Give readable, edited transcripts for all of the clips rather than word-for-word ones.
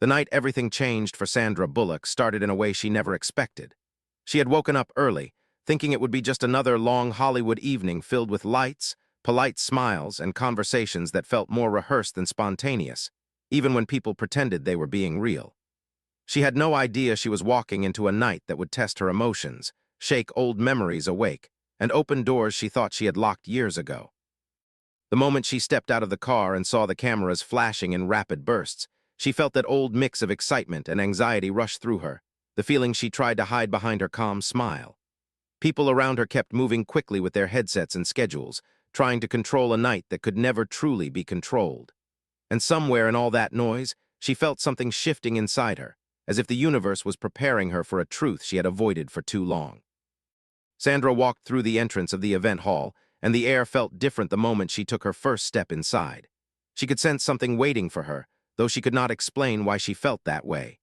The night everything changed for Sandra Bullock started in a way she never expected. She had woken up early, thinking it would be just another long Hollywood evening filled with lights, polite smiles, and conversations that felt more rehearsed than spontaneous, even when people pretended they were being real. She had no idea she was walking into a night that would test her emotions, shake old memories awake, and open doors she thought she had locked years ago. The moment she stepped out of the car and saw the cameras flashing in rapid bursts, she felt that old mix of excitement and anxiety rush through her, the feeling she tried to hide behind her calm smile. People around her kept moving quickly with their headsets and schedules, trying to control a night that could never truly be controlled. And somewhere in all that noise, she felt something shifting inside her, as if the universe was preparing her for a truth she had avoided for too long. Sandra walked through the entrance of the event hall, and the air felt different the moment she took her first step inside. She could sense something waiting for her, though she could not explain why she felt that way.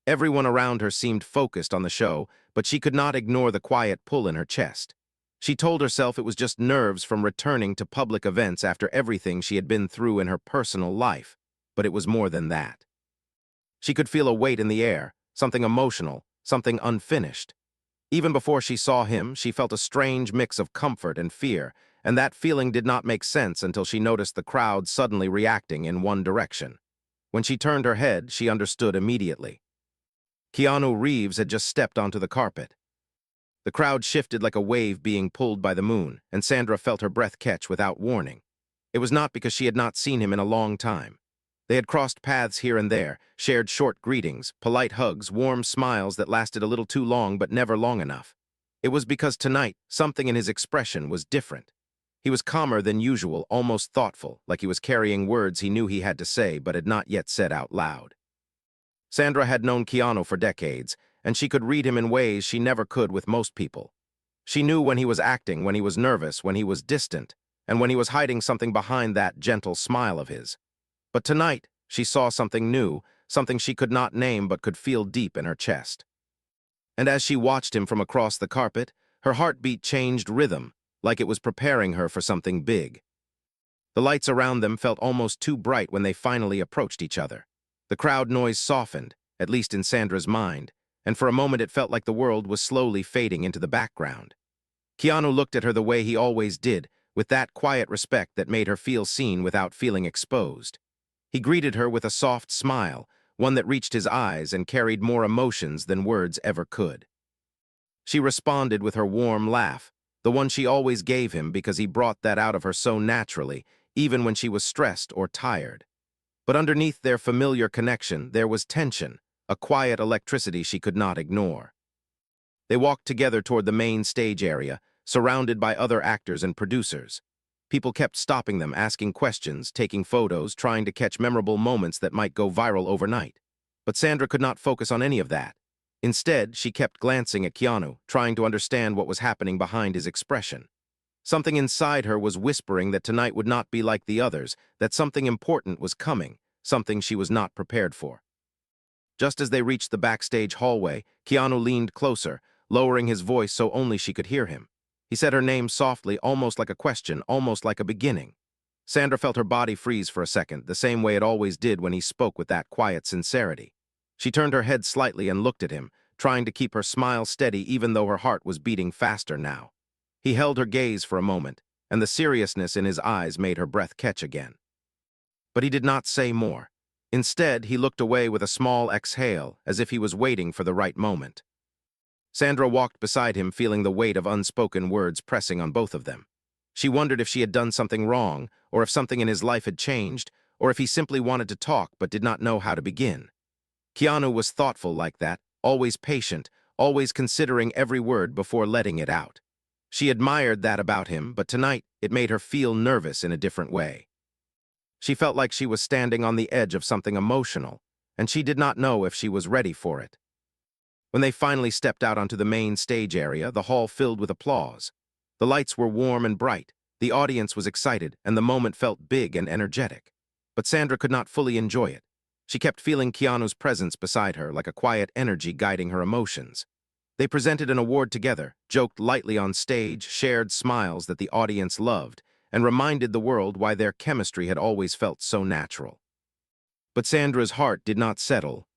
Everyone around her seemed focused on the show, but she could not ignore the quiet pull in her chest. She told herself it was just nerves from returning to public events after everything she had been through in her personal life, but it was more than that. She could feel a weight in the air, something emotional, something unfinished. Even before she saw him, she felt a strange mix of comfort and fear, and that feeling did not make sense until she noticed the crowd suddenly reacting in one direction. When she turned her head, she understood immediately. Keanu Reeves had just stepped onto the carpet. The crowd shifted like a wave being pulled by the moon, and Sandra felt her breath catch without warning. It was not because she had not seen him in a long time. They had crossed paths here and there, shared short greetings, polite hugs, warm smiles that lasted a little too long but never long enough. It was because tonight, something in his expression was different. He was calmer than usual, almost thoughtful, like he was carrying words he knew he had to say but had not yet said out loud. Sandra had known Keanu for decades, and she could read him in ways she never could with most people. She knew when he was acting, when he was nervous, when he was distant, and when he was hiding something behind that gentle smile of his. But tonight, she saw something new, something she could not name but could feel deep in her chest. And as she watched him from across the carpet, her heartbeat changed rhythm, like it was preparing her for something big. The lights around them felt almost too bright when they finally approached each other. The crowd noise softened, at least in Sandra's mind, and for a moment it felt like the world was slowly fading into the background. Keanu looked at her the way he always did, with that quiet respect that made her feel seen without feeling exposed. He greeted her with a soft smile, one that reached his eyes and carried more emotions than words ever could. She responded with her warm laugh, the one she always gave him because he brought that out of her so naturally, even when she was stressed or tired. But underneath their familiar connection, there was tension, a quiet electricity she could not ignore. They walked together toward the main stage area, surrounded by other actors and producers. People kept stopping them, asking questions, taking photos, trying to catch memorable moments that might go viral overnight. But Sandra could not focus on any of that. Instead, she kept glancing at Keanu, trying to understand what was happening behind his expression. Something inside her was whispering that tonight would not be like the others, that something important was coming, something she was not prepared for. Just as they reached the backstage hallway, Keanu leaned closer, lowering his voice so only she could hear him. He said her name softly, almost like a question, almost like a beginning. Sandra felt her body freeze for a second, the same way it always did when he spoke with that quiet sincerity. She turned her head slightly and looked at him, trying to keep her smile steady even though her heart was beating faster now. He held her gaze for a moment, and the seriousness in his eyes made her breath catch again. But he did not say more. Instead, he looked away with a small exhale, as if he was waiting for the right moment. Sandra walked beside him, feeling the weight of unspoken words pressing on both of them. She wondered if she had done something wrong, or if something in his life had changed, or if he simply wanted to talk but did not know how to begin. Keanu was thoughtful like that, always patient, always considering every word before letting it out. She admired that about him, but tonight it made her feel nervous in a different way. She felt like she was standing on the edge of something emotional, and she did not know if she was ready for it. When they finally stepped out onto the main stage area, the hall filled with applause. The lights were warm and bright, the audience was excited, and the moment felt big and energetic. But Sandra could not fully enjoy it. She kept feeling Keanu's presence beside her, like a quiet energy guiding her emotions. They presented an award together, joked lightly on stage, shared smiles that the audience loved, and reminded the world why their chemistry had always felt so natural. But Sandra's heart did not settle.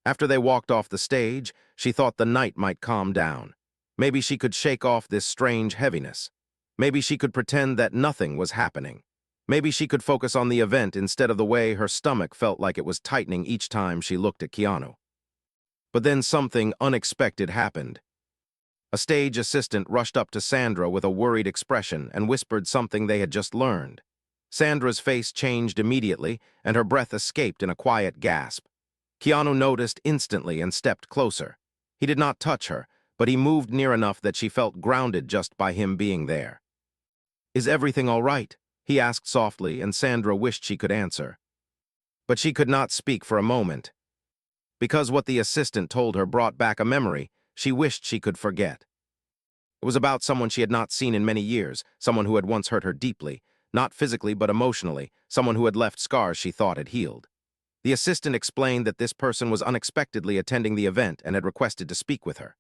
After they walked off the stage, she thought the night might calm down. Maybe she could shake off this strange heaviness. Maybe she could pretend that nothing was happening. Maybe she could focus on the event instead of the way her stomach felt like it was tightening each time she looked at Keanu. But then something unexpected happened. A stage assistant rushed up to Sandra with a worried expression and whispered something they had just learned. Sandra's face changed immediately, and her breath escaped in a quiet gasp. Keanu noticed instantly and stepped closer. He did not touch her, but he moved near enough that she felt grounded just by him being there. "Is everything all right?" he asked softly, and Sandra wished she could answer. But she could not speak for a moment. Because what the assistant told her brought back a memory she wished she could forget. It was about someone she had not seen in many years, someone who had once hurt her deeply, not physically but emotionally, someone who had left scars she thought had healed. The assistant explained that this person was unexpectedly attending the event and had requested to speak with her.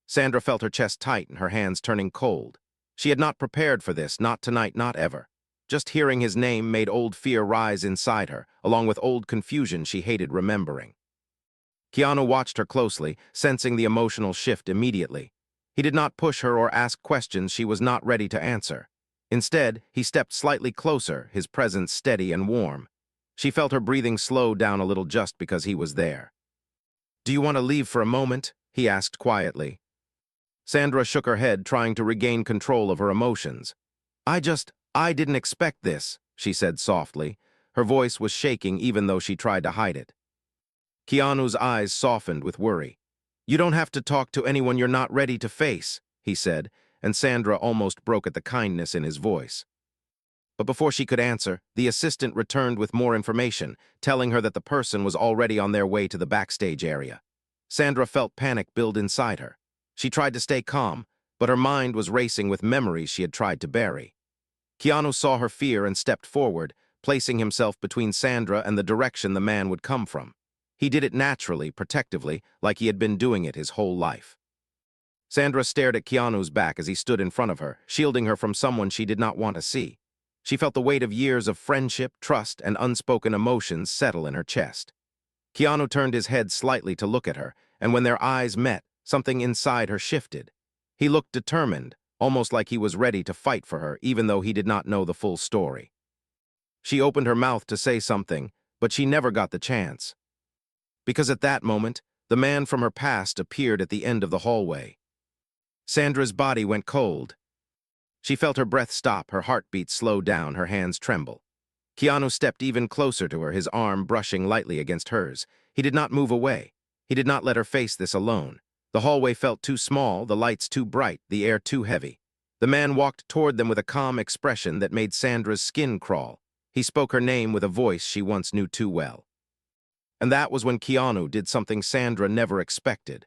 Sandra felt her chest tight and her hands turning cold. She had not prepared for this, not tonight, not ever. Just hearing his name made old fear rise inside her, along with old confusion she hated remembering. Keanu watched her closely, sensing the emotional shift immediately. He did not push her or ask questions she was not ready to answer. Instead, he stepped slightly closer, his presence steady and warm. She felt her breathing slow down a little just because he was there. "Do you want to leave for a moment?" he asked quietly. Sandra shook her head, trying to regain control of her emotions. I didn't expect this," she said softly. Her voice was shaking even though she tried to hide it. Keanu's eyes softened with worry. "You don't have to talk to anyone you're not ready to face," he said, and Sandra almost broke at the kindness in his voice. But before she could answer, the assistant returned with more information, telling her that the person was already on their way to the backstage area. Sandra felt panic build inside her. She tried to stay calm, but her mind was racing with memories she had tried to bury. Keanu saw her fear and stepped forward, placing himself between Sandra and the direction the man would come from. He did it naturally, protectively, like he had been doing it his whole life. Sandra stared at Keanu's back as he stood in front of her, shielding her from someone she did not want to see. She felt the weight of years of friendship, trust, and unspoken emotions settle in her chest. Keanu turned his head slightly to look at her, and when their eyes met, something inside her shifted. He looked determined, almost like he was ready to fight for her, even though he did not know the full story. She opened her mouth to say something, but she never got the chance. Because at that moment, the man from her past appeared at the end of the hallway. Sandra's body went cold. She felt her breath stop, her heartbeat slow down, her hands tremble. Keanu stepped even closer to her, his arm brushing lightly against hers. He did not move away. He did not let her face this alone. The hallway felt too small, the lights too bright, the air too heavy. The man walked toward them with a calm expression that made Sandra's skin crawl. He spoke her name with a voice she once knew too well. And that was when Keanu did something Sandra never expected.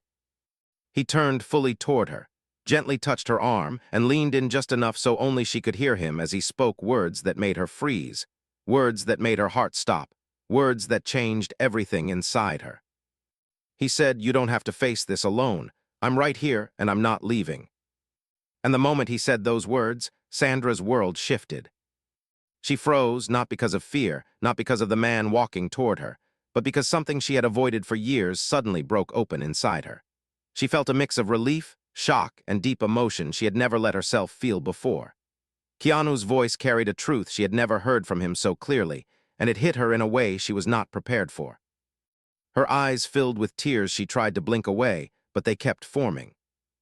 He turned fully toward her, gently touched her arm, and leaned in just enough so only she could hear him as he spoke words that made her freeze, words that made her heart stop, words that changed everything inside her. He said, "You don't have to face this alone. I'm right here, and I'm not leaving." And the moment he said those words, Sandra's world shifted. She froze, not because of fear, not because of the man walking toward her, but because something she had avoided for years suddenly broke open inside her. She felt a mix of relief, shock, and deep emotion she had never let herself feel before. Keanu's voice carried a truth she had never heard from him so clearly, and it hit her in a way she was not prepared for. Her eyes filled with tears. She tried to blink away, but they kept forming.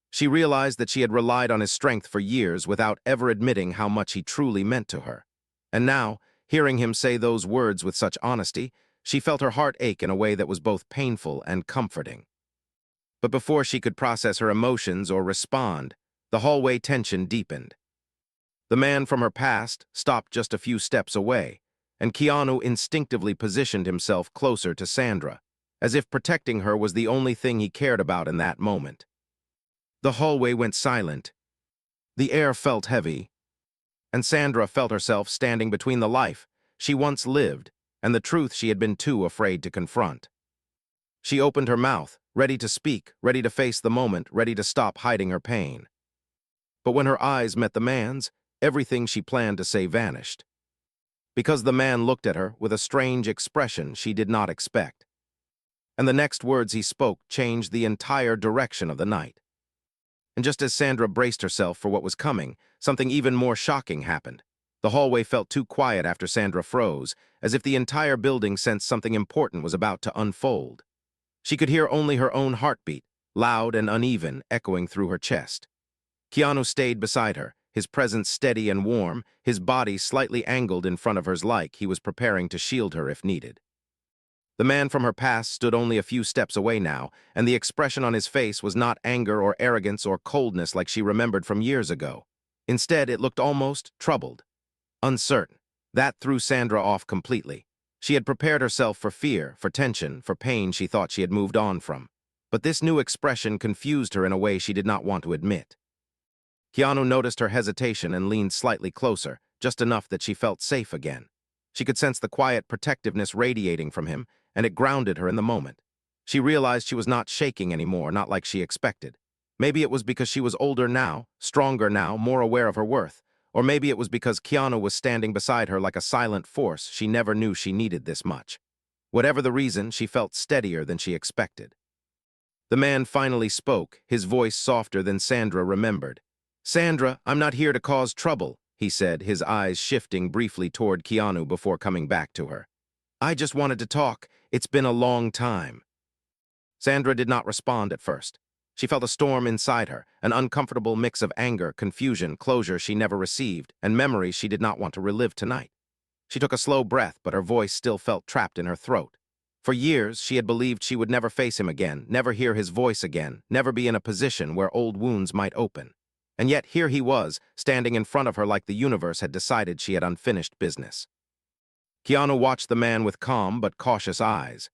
She realized that she had relied on his strength for years without ever admitting how much he truly meant to her. And now, hearing him say those words with such honesty, she felt her heart ache in a way that was both painful and comforting. But before she could process her emotions or respond, the hallway tension deepened. The man from her past stopped just a few steps away, and Keanu instinctively positioned himself closer to Sandra, as if protecting her was the only thing he cared about in that moment. The hallway went silent. The air felt heavy, and Sandra felt herself standing between the life she once lived and the truth she had been too afraid to confront. She opened her mouth, ready to speak, ready to face the moment, ready to stop hiding her pain. But when her eyes met the man's, everything she planned to say vanished. because the man looked at her with a strange expression she did not expect. And the next words he spoke changed the entire direction of the night. And just as Sandra braced herself for what was coming, something even more shocking happened. The hallway felt too quiet after Sandra froze, as if the entire building sensed something important was about to unfold. She could hear only her own heartbeat, loud and uneven, echoing through her chest. Keanu stayed beside her, his presence steady and warm, his body slightly angled in front of hers like he was preparing to shield her if needed. The man from her past stood only a few steps away now, and the expression on his face was not anger or arrogance or coldness like she remembered from years ago. Instead, it looked almost troubled, uncertain. That threw Sandra off completely. She had prepared herself for fear, for tension, for pain she thought she had moved on from. But this new expression confused her in a way she did not want to admit. Keanu noticed her hesitation and leaned slightly closer, just enough that she felt safe again. She could sense the quiet protectiveness radiating from him, and it grounded her in the moment. She realized she was not shaking anymore, not like she expected. Maybe it was because she was older now, stronger now, more aware of her worth. Or maybe it was because Keanu was standing beside her like a silent force she never knew she needed this much. Whatever the reason, she felt steadier than she expected. The man finally spoke, his voice softer than Sandra remembered. "Sandra, I'm not here to cause trouble," he said, his eyes shifting briefly toward Keanu before coming back to her. "I just wanted to talk. It's been a long time." Sandra did not respond at first. She felt a storm inside her, an uncomfortable mix of anger, confusion, closure she never received, and memories she did not want to relive tonight. She took a slow breath, but her voice still felt trapped in her throat. For years, she had believed she would never face him again, never hear his voice again, never be in a position where old wounds might open. And yet here he was, standing in front of her like the universe had decided she had unfinished business. Keanu watched the man with calm but cautious eyes.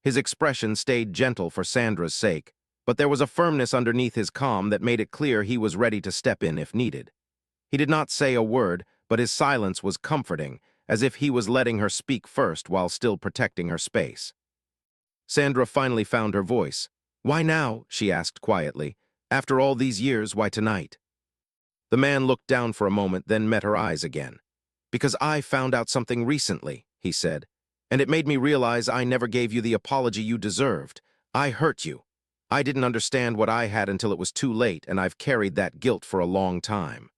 His expression stayed gentle for Sandra's sake, but there was a firmness underneath his calm that made it clear he was ready to step in if needed. He did not say a word, but his silence was comforting, as if he was letting her speak first while still protecting her space. Sandra finally found her voice. "Why now?" she asked quietly. "After all these years, why tonight?" The man looked down for a moment, then met her eyes again. "Because I found out something recently," he said, "and it made me realize I never gave you the apology you deserved. I hurt you. I didn't understand what I had until it was too late, and I've carried that guilt for a long time."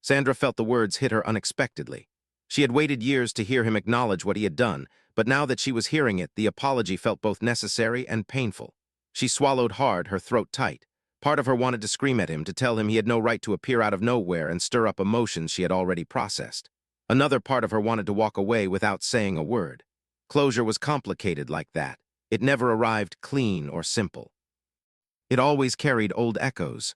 Sandra felt the words hit her unexpectedly. She had waited years to hear him acknowledge what he had done, but now that she was hearing it, the apology felt both necessary and painful. She swallowed hard, her throat tight. Part of her wanted to scream at him, to tell him he had no right to appear out of nowhere and stir up emotions she had already processed. Another part of her wanted to walk away without saying a word. Closure was complicated like that. It never arrived clean or simple. It always carried old echoes.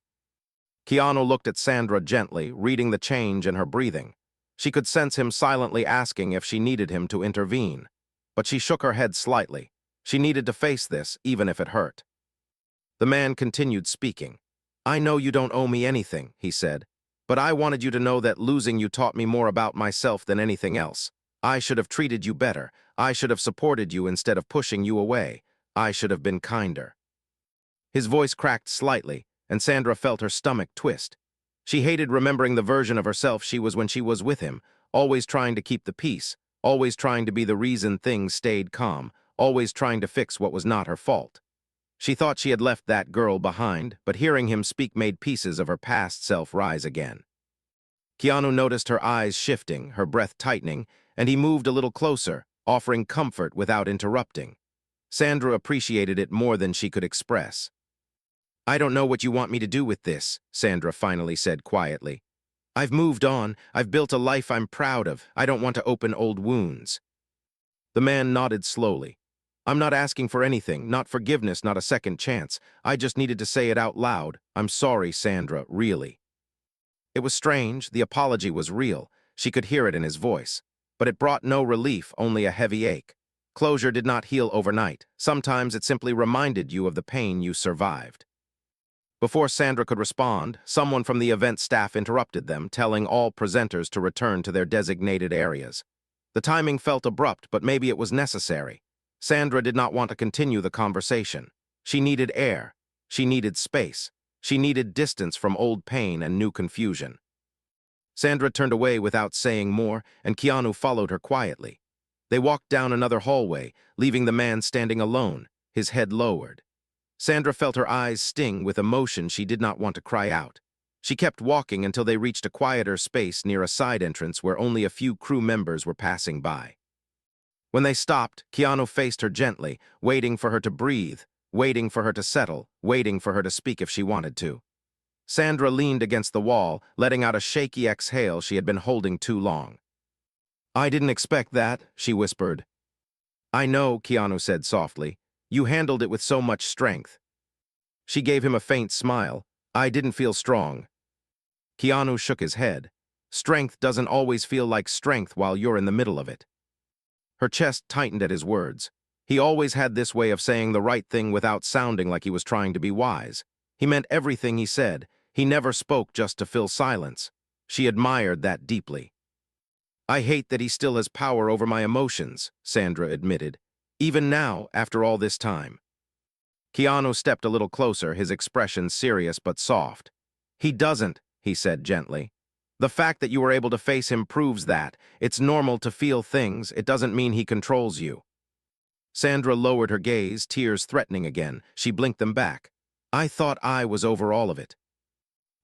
Keanu looked at Sandra gently, reading the change in her breathing. She could sense him silently asking if she needed him to intervene. But she shook her head slightly. She needed to face this, even if it hurt. The man continued speaking. "I know you don't owe me anything," he said, "but I wanted you to know that losing you taught me more about myself than anything else. I should have treated you better. I should have supported you instead of pushing you away. I should have been kinder." His voice cracked slightly, and Sandra felt her stomach twist. She hated remembering the version of herself she was when she was with him, always trying to keep the peace, always trying to be the reason things stayed calm, always trying to fix what was not her fault. She thought she had left that girl behind, but hearing him speak made pieces of her past self rise again. Keanu noticed her eyes shifting, her breath tightening, and he moved a little closer, offering comfort without interrupting. Sandra appreciated it more than she could express. "I don't know what you want me to do with this," Sandra finally said quietly. "I've moved on. I've built a life I'm proud of. I don't want to open old wounds." The man nodded slowly. "I'm not asking for anything, not forgiveness, not a second chance. I just needed to say it out loud. I'm sorry, Sandra, really." It was strange. The apology was real. She could hear it in his voice. But it brought no relief, only a heavy ache. Closure did not heal overnight. Sometimes it simply reminded you of the pain you survived. Before Sandra could respond, someone from the event staff interrupted them, telling all presenters to return to their designated areas. The timing felt abrupt, but maybe it was necessary. Sandra did not want to continue the conversation. She needed air. She needed space. She needed distance from old pain and new confusion. Sandra turned away without saying more, and Keanu followed her quietly. They walked down another hallway, leaving the man standing alone, his head lowered. Sandra felt her eyes sting with emotion she did not want to cry out. She kept walking until they reached a quieter space near a side entrance where only a few crew members were passing by. When they stopped, Keanu faced her gently, waiting for her to breathe, waiting for her to settle, waiting for her to speak if she wanted to. Sandra leaned against the wall, letting out a shaky exhale she had been holding too long. "I didn't expect that," she whispered. "I know," Keanu said softly. "You handled it with so much strength." She gave him a faint smile. "I didn't feel strong." Keanu shook his head. "Strength doesn't always feel like strength while you're in the middle of it." Her chest tightened at his words. He always had this way of saying the right thing without sounding like he was trying to be wise. He meant everything he said. He never spoke just to fill silence. She admired that deeply. "I hate that he still has power over my emotions," Sandra admitted. "Even now, after all this time." Keanu stepped a little closer, his expression serious but soft. "He doesn't," he said gently. "The fact that you were able to face him proves that. It's normal to feel things. It doesn't mean he controls you." Sandra lowered her gaze, tears threatening again. She blinked them back. "I thought I was over all of it."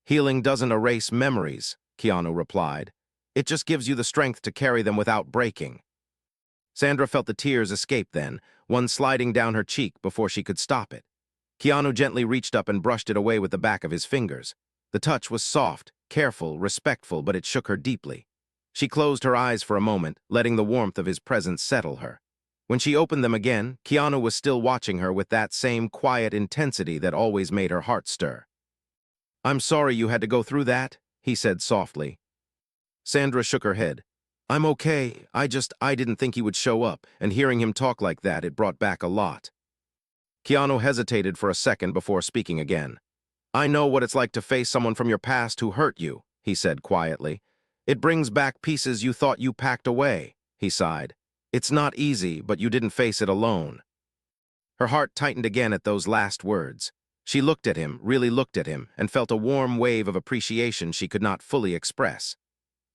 "Healing doesn't erase memories," Keanu replied. "It just gives you the strength to carry them without breaking." Sandra felt the tears escape then, one sliding down her cheek before she could stop it. Keanu gently reached up and brushed it away with the back of his fingers. The touch was soft, careful, respectful, but it shook her deeply. She closed her eyes for a moment, letting the warmth of his presence settle her. When she opened them again, Keanu was still watching her with that same quiet intensity that always made her heart stir. "I'm sorry you had to go through that," he said softly. Sandra shook her head. "I'm okay. I didn't think he would show up, and hearing him talk like that, it brought back a lot." Keanu hesitated for a second before speaking again. "I know what it's like to face someone from your past who hurt you," he said quietly. "It brings back pieces you thought you packed away," he sighed. "It's not easy, but you didn't face it alone." Her heart tightened again at those last words. She looked at him, really looked at him, and felt a warm wave of appreciation she could not fully express.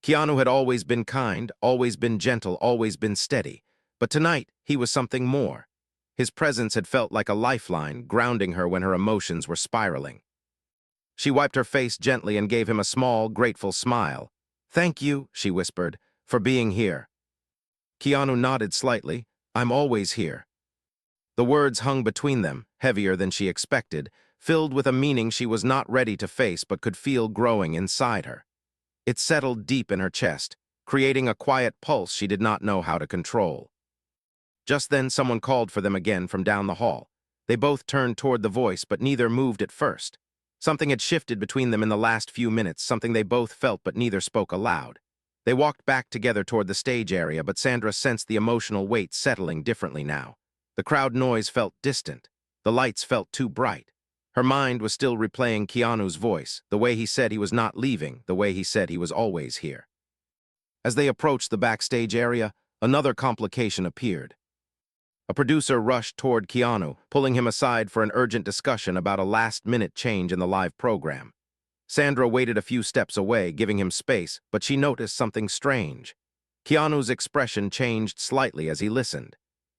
Keanu had always been kind, always been gentle, always been steady. But tonight, he was something more. His presence had felt like a lifeline, grounding her when her emotions were spiraling. She wiped her face gently and gave him a small, grateful smile. "Thank you," she whispered, "for being here." Keanu nodded slightly. "I'm always here." The words hung between them, heavier than she expected, filled with a meaning she was not ready to face but could feel growing inside her. It settled deep in her chest, creating a quiet pulse she did not know how to control. Just then someone called for them again from down the hall. They both turned toward the voice, but neither moved at first. Something had shifted between them in the last few minutes, something they both felt but neither spoke aloud. They walked back together toward the stage area, but Sandra sensed the emotional weight settling differently now. The crowd noise felt distant. The lights felt too bright. Her mind was still replaying Keanu's voice, the way he said he was not leaving, the way he said he was always here. As they approached the backstage area, another complication appeared. A producer rushed toward Keanu, pulling him aside for an urgent discussion about a last-minute change in the live program. Sandra waited a few steps away, giving him space, but she noticed something strange. Keanu's expression changed slightly as he listened.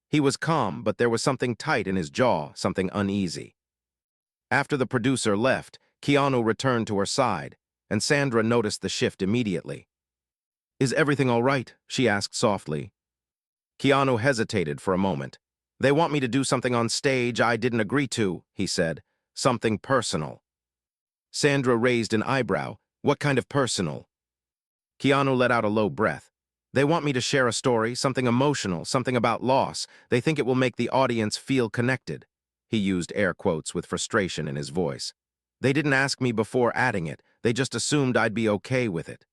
He was calm, but there was something tight in his jaw, something uneasy. After the producer left, Keanu returned to her side, and Sandra noticed the shift immediately. "Is everything all right?" she asked softly. Keanu hesitated for a moment. "They want me to do something on stage I didn't agree to," he said. "Something personal." Sandra raised an eyebrow. "What kind of personal?" Keanu let out a low breath. "They want me to share a story, something emotional, something about loss. They think it will make the audience feel connected." He used air quotes with frustration in his voice. "They didn't ask me before adding it. They just assumed I'd be okay with it."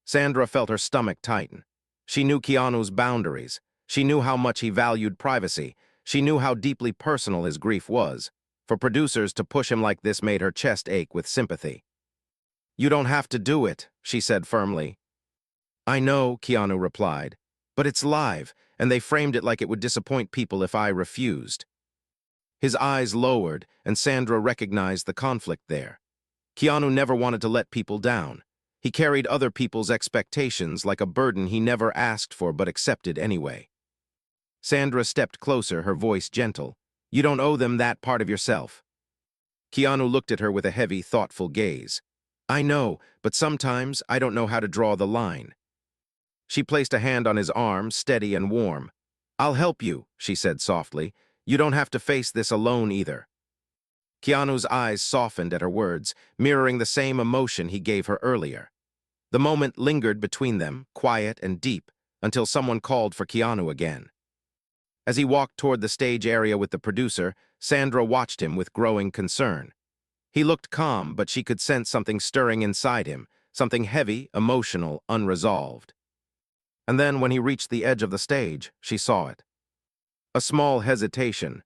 Sandra felt her stomach tighten. She knew Keanu's boundaries. She knew how much he valued privacy. She knew how deeply personal his grief was. For producers to push him like this made her chest ache with sympathy. "You don't have to do it," she said firmly. "I know," Keanu replied, "but it's live, and they framed it like it would disappoint people if I refused." His eyes lowered, and Sandra recognized the conflict there. Keanu never wanted to let people down. He carried other people's expectations like a burden he never asked for but accepted anyway. Sandra stepped closer, her voice gentle. You don't owe them that part of yourself. Keanu looked at her with a heavy, thoughtful gaze. I know, but sometimes I don't know how to draw the line. She placed a hand on his arm, steady and warm. I'll help you, she said softly. You don't have to face this alone either. Keanu's eyes softened at her words, mirroring the same emotion he gave her earlier. The moment lingered between them, quiet and deep, until someone called for Keanu again. As he walked toward the stage area with the producer, Sandra watched him with growing concern. He looked calm, but she could sense something stirring inside him, something heavy, emotional, unresolved. And then, when he reached the edge of the stage, she saw it. A small hesitation,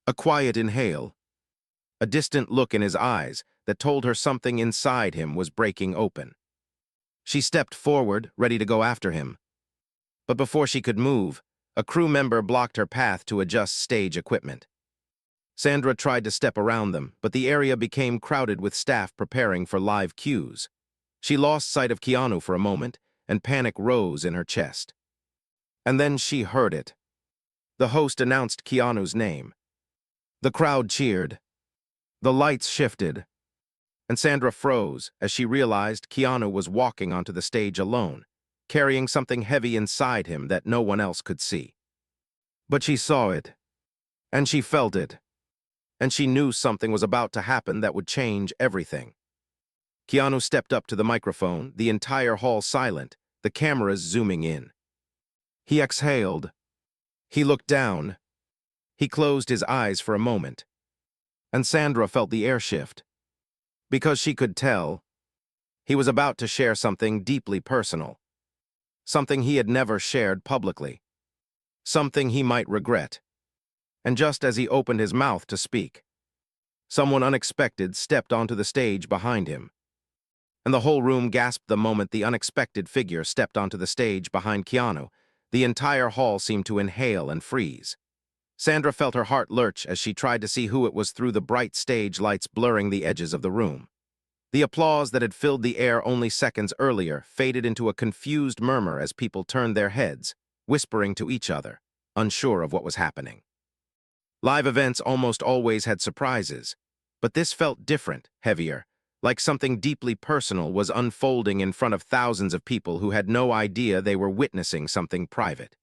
a quiet inhale, a distant look in his eyes that told her something inside him was breaking open. She stepped forward, ready to go after him. But before she could move, a crew member blocked her path to adjust stage equipment. Sandra tried to step around them, but the area became crowded with staff preparing for live cues. She lost sight of Keanu for a moment, and panic rose in her chest. And then she heard it. The host announced Keanu's name. The crowd cheered. The lights shifted, and Sandra froze as she realized Keanu was walking onto the stage alone, carrying something heavy inside him that no one else could see. But she saw it, and she felt it, and she knew something was about to happen that would change everything. Keanu stepped up to the microphone, the entire hall silent, the cameras zooming in. He exhaled. He looked down. He closed his eyes for a moment. And Sandra felt the air shift. Because she could tell, he was about to share something deeply personal. Something he had never shared publicly. Something he might regret. And just as he opened his mouth to speak, someone unexpected stepped onto the stage behind him. And the whole room gasped the moment the unexpected figure stepped onto the stage behind Keanu. The entire hall seemed to inhale and freeze. Sandra felt her heart lurch as she tried to see who it was through the bright stage lights blurring the edges of the room. The applause that had filled the air only seconds earlier faded into a confused murmur as people turned their heads, whispering to each other, unsure of what was happening. Live events almost always had surprises, but this felt different, heavier, like something deeply personal was unfolding in front of thousands of people who had no idea they were witnessing something private.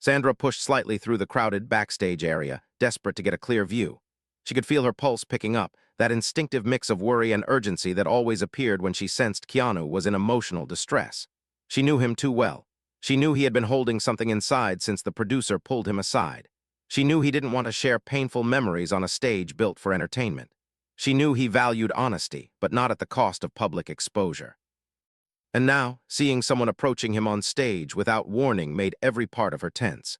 Sandra pushed slightly through the crowded backstage area, desperate to get a clear view. She could feel her pulse picking up, that instinctive mix of worry and urgency that always appeared when she sensed Keanu was in emotional distress. She knew him too well. She knew he had been holding something inside since the producer pulled him aside. She knew he didn't want to share painful memories on a stage built for entertainment. She knew he valued honesty, but not at the cost of public exposure. And now, seeing someone approaching him on stage without warning made every part of her tense.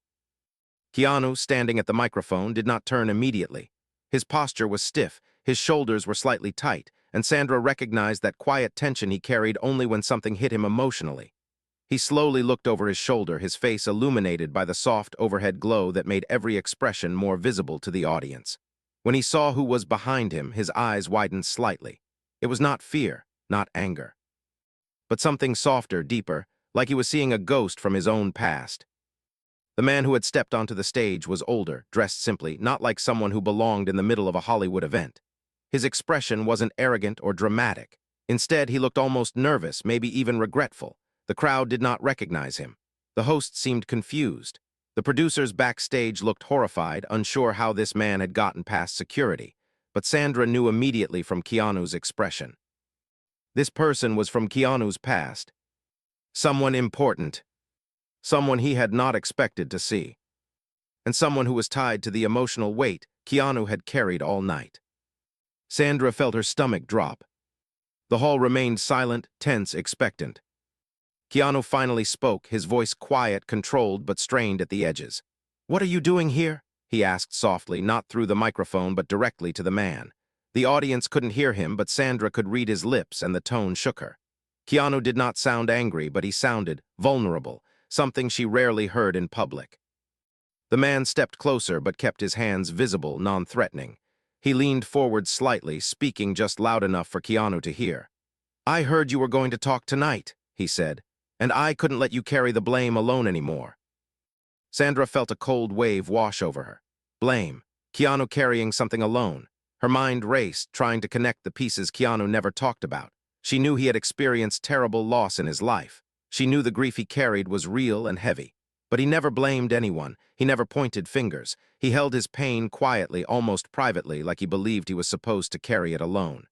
Keanu, standing at the microphone, did not turn immediately. His posture was stiff, his shoulders were slightly tight, and Sandra recognized that quiet tension he carried only when something hit him emotionally. He slowly looked over his shoulder, his face illuminated by the soft overhead glow that made every expression more visible to the audience. When he saw who was behind him, his eyes widened slightly. It was not fear, not anger, but something softer, deeper, like he was seeing a ghost from his own past. The man who had stepped onto the stage was older, dressed simply, not like someone who belonged in the middle of a Hollywood event. His expression wasn't arrogant or dramatic. Instead, he looked almost nervous, maybe even regretful. The crowd did not recognize him. The host seemed confused. The producers backstage looked horrified, unsure how this man had gotten past security. But Sandra knew immediately from Keanu's expression. This person was from Keanu's past. Someone important. Someone he had not expected to see. And someone who was tied to the emotional weight Keanu had carried all night. Sandra felt her stomach drop. The hall remained silent, tense, expectant. Keanu finally spoke, his voice quiet, controlled, but strained at the edges. "What are you doing here?" he asked softly, not through the microphone, but directly to the man. The audience couldn't hear him, but Sandra could read his lips, and the tone shook her. Keanu did not sound angry, but he sounded vulnerable, something she rarely heard in public. The man stepped closer, but kept his hands visible, non-threatening. He leaned forward slightly, speaking just loud enough for Keanu to hear. "I heard you were going to talk tonight," he said, "and I couldn't let you carry the blame alone anymore." Sandra felt a cold wave wash over her. Blame. Keanu carrying something alone. Her mind raced, trying to connect the pieces Keanu never talked about. She knew he had experienced terrible loss in his life. She knew the grief he carried was real and heavy. But he never blamed anyone. He never pointed fingers. He held his pain quietly, almost privately, like he believed he was supposed to carry it alone.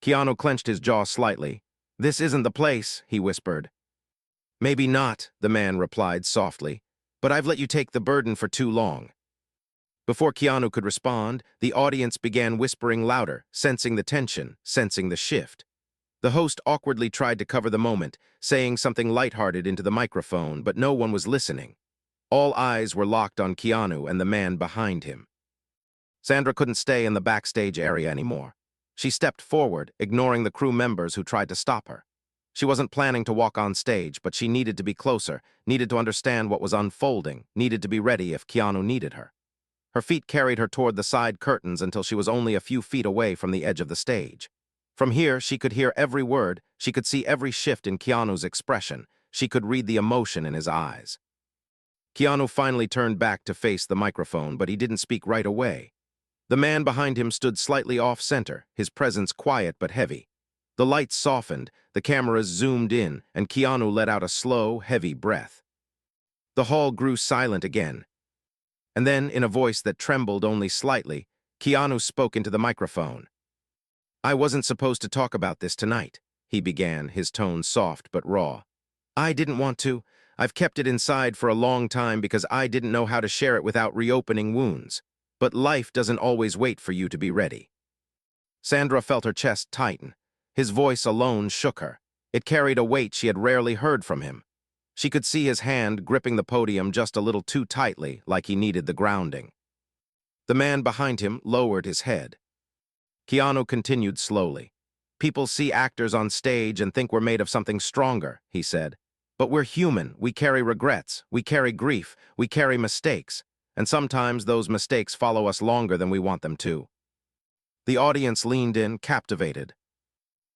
Keanu clenched his jaw slightly. "This isn't the place," he whispered. "Maybe not," the man replied softly, "but I've let you take the burden for too long." Before Keanu could respond, the audience began whispering louder, sensing the tension, sensing the shift. The host awkwardly tried to cover the moment, saying something lighthearted into the microphone, but no one was listening. All eyes were locked on Keanu and the man behind him. Sandra couldn't stay in the backstage area anymore. She stepped forward, ignoring the crew members who tried to stop her. She wasn't planning to walk on stage, but she needed to be closer, needed to understand what was unfolding, needed to be ready if Keanu needed her. Her feet carried her toward the side curtains until she was only a few feet away from the edge of the stage. From here, she could hear every word, she could see every shift in Keanu's expression, she could read the emotion in his eyes. Keanu finally turned back to face the microphone, but he didn't speak right away. The man behind him stood slightly off-center, his presence quiet but heavy. The lights softened, the cameras zoomed in, and Keanu let out a slow, heavy breath. The hall grew silent again. And then, in a voice that trembled only slightly, Keanu spoke into the microphone. "I wasn't supposed to talk about this tonight," he began, his tone soft but raw. "I didn't want to. I've kept it inside for a long time because I didn't know how to share it without reopening wounds. But life doesn't always wait for you to be ready." Sandra felt her chest tighten. His voice alone shook her. It carried a weight she had rarely heard from him. She could see his hand gripping the podium just a little too tightly, like he needed the grounding. The man behind him lowered his head. Keanu continued slowly. "People see actors on stage and think we're made of something stronger," he said. "But we're human. We carry regrets. We carry grief. We carry mistakes. And sometimes those mistakes follow us longer than we want them to." The audience leaned in, captivated.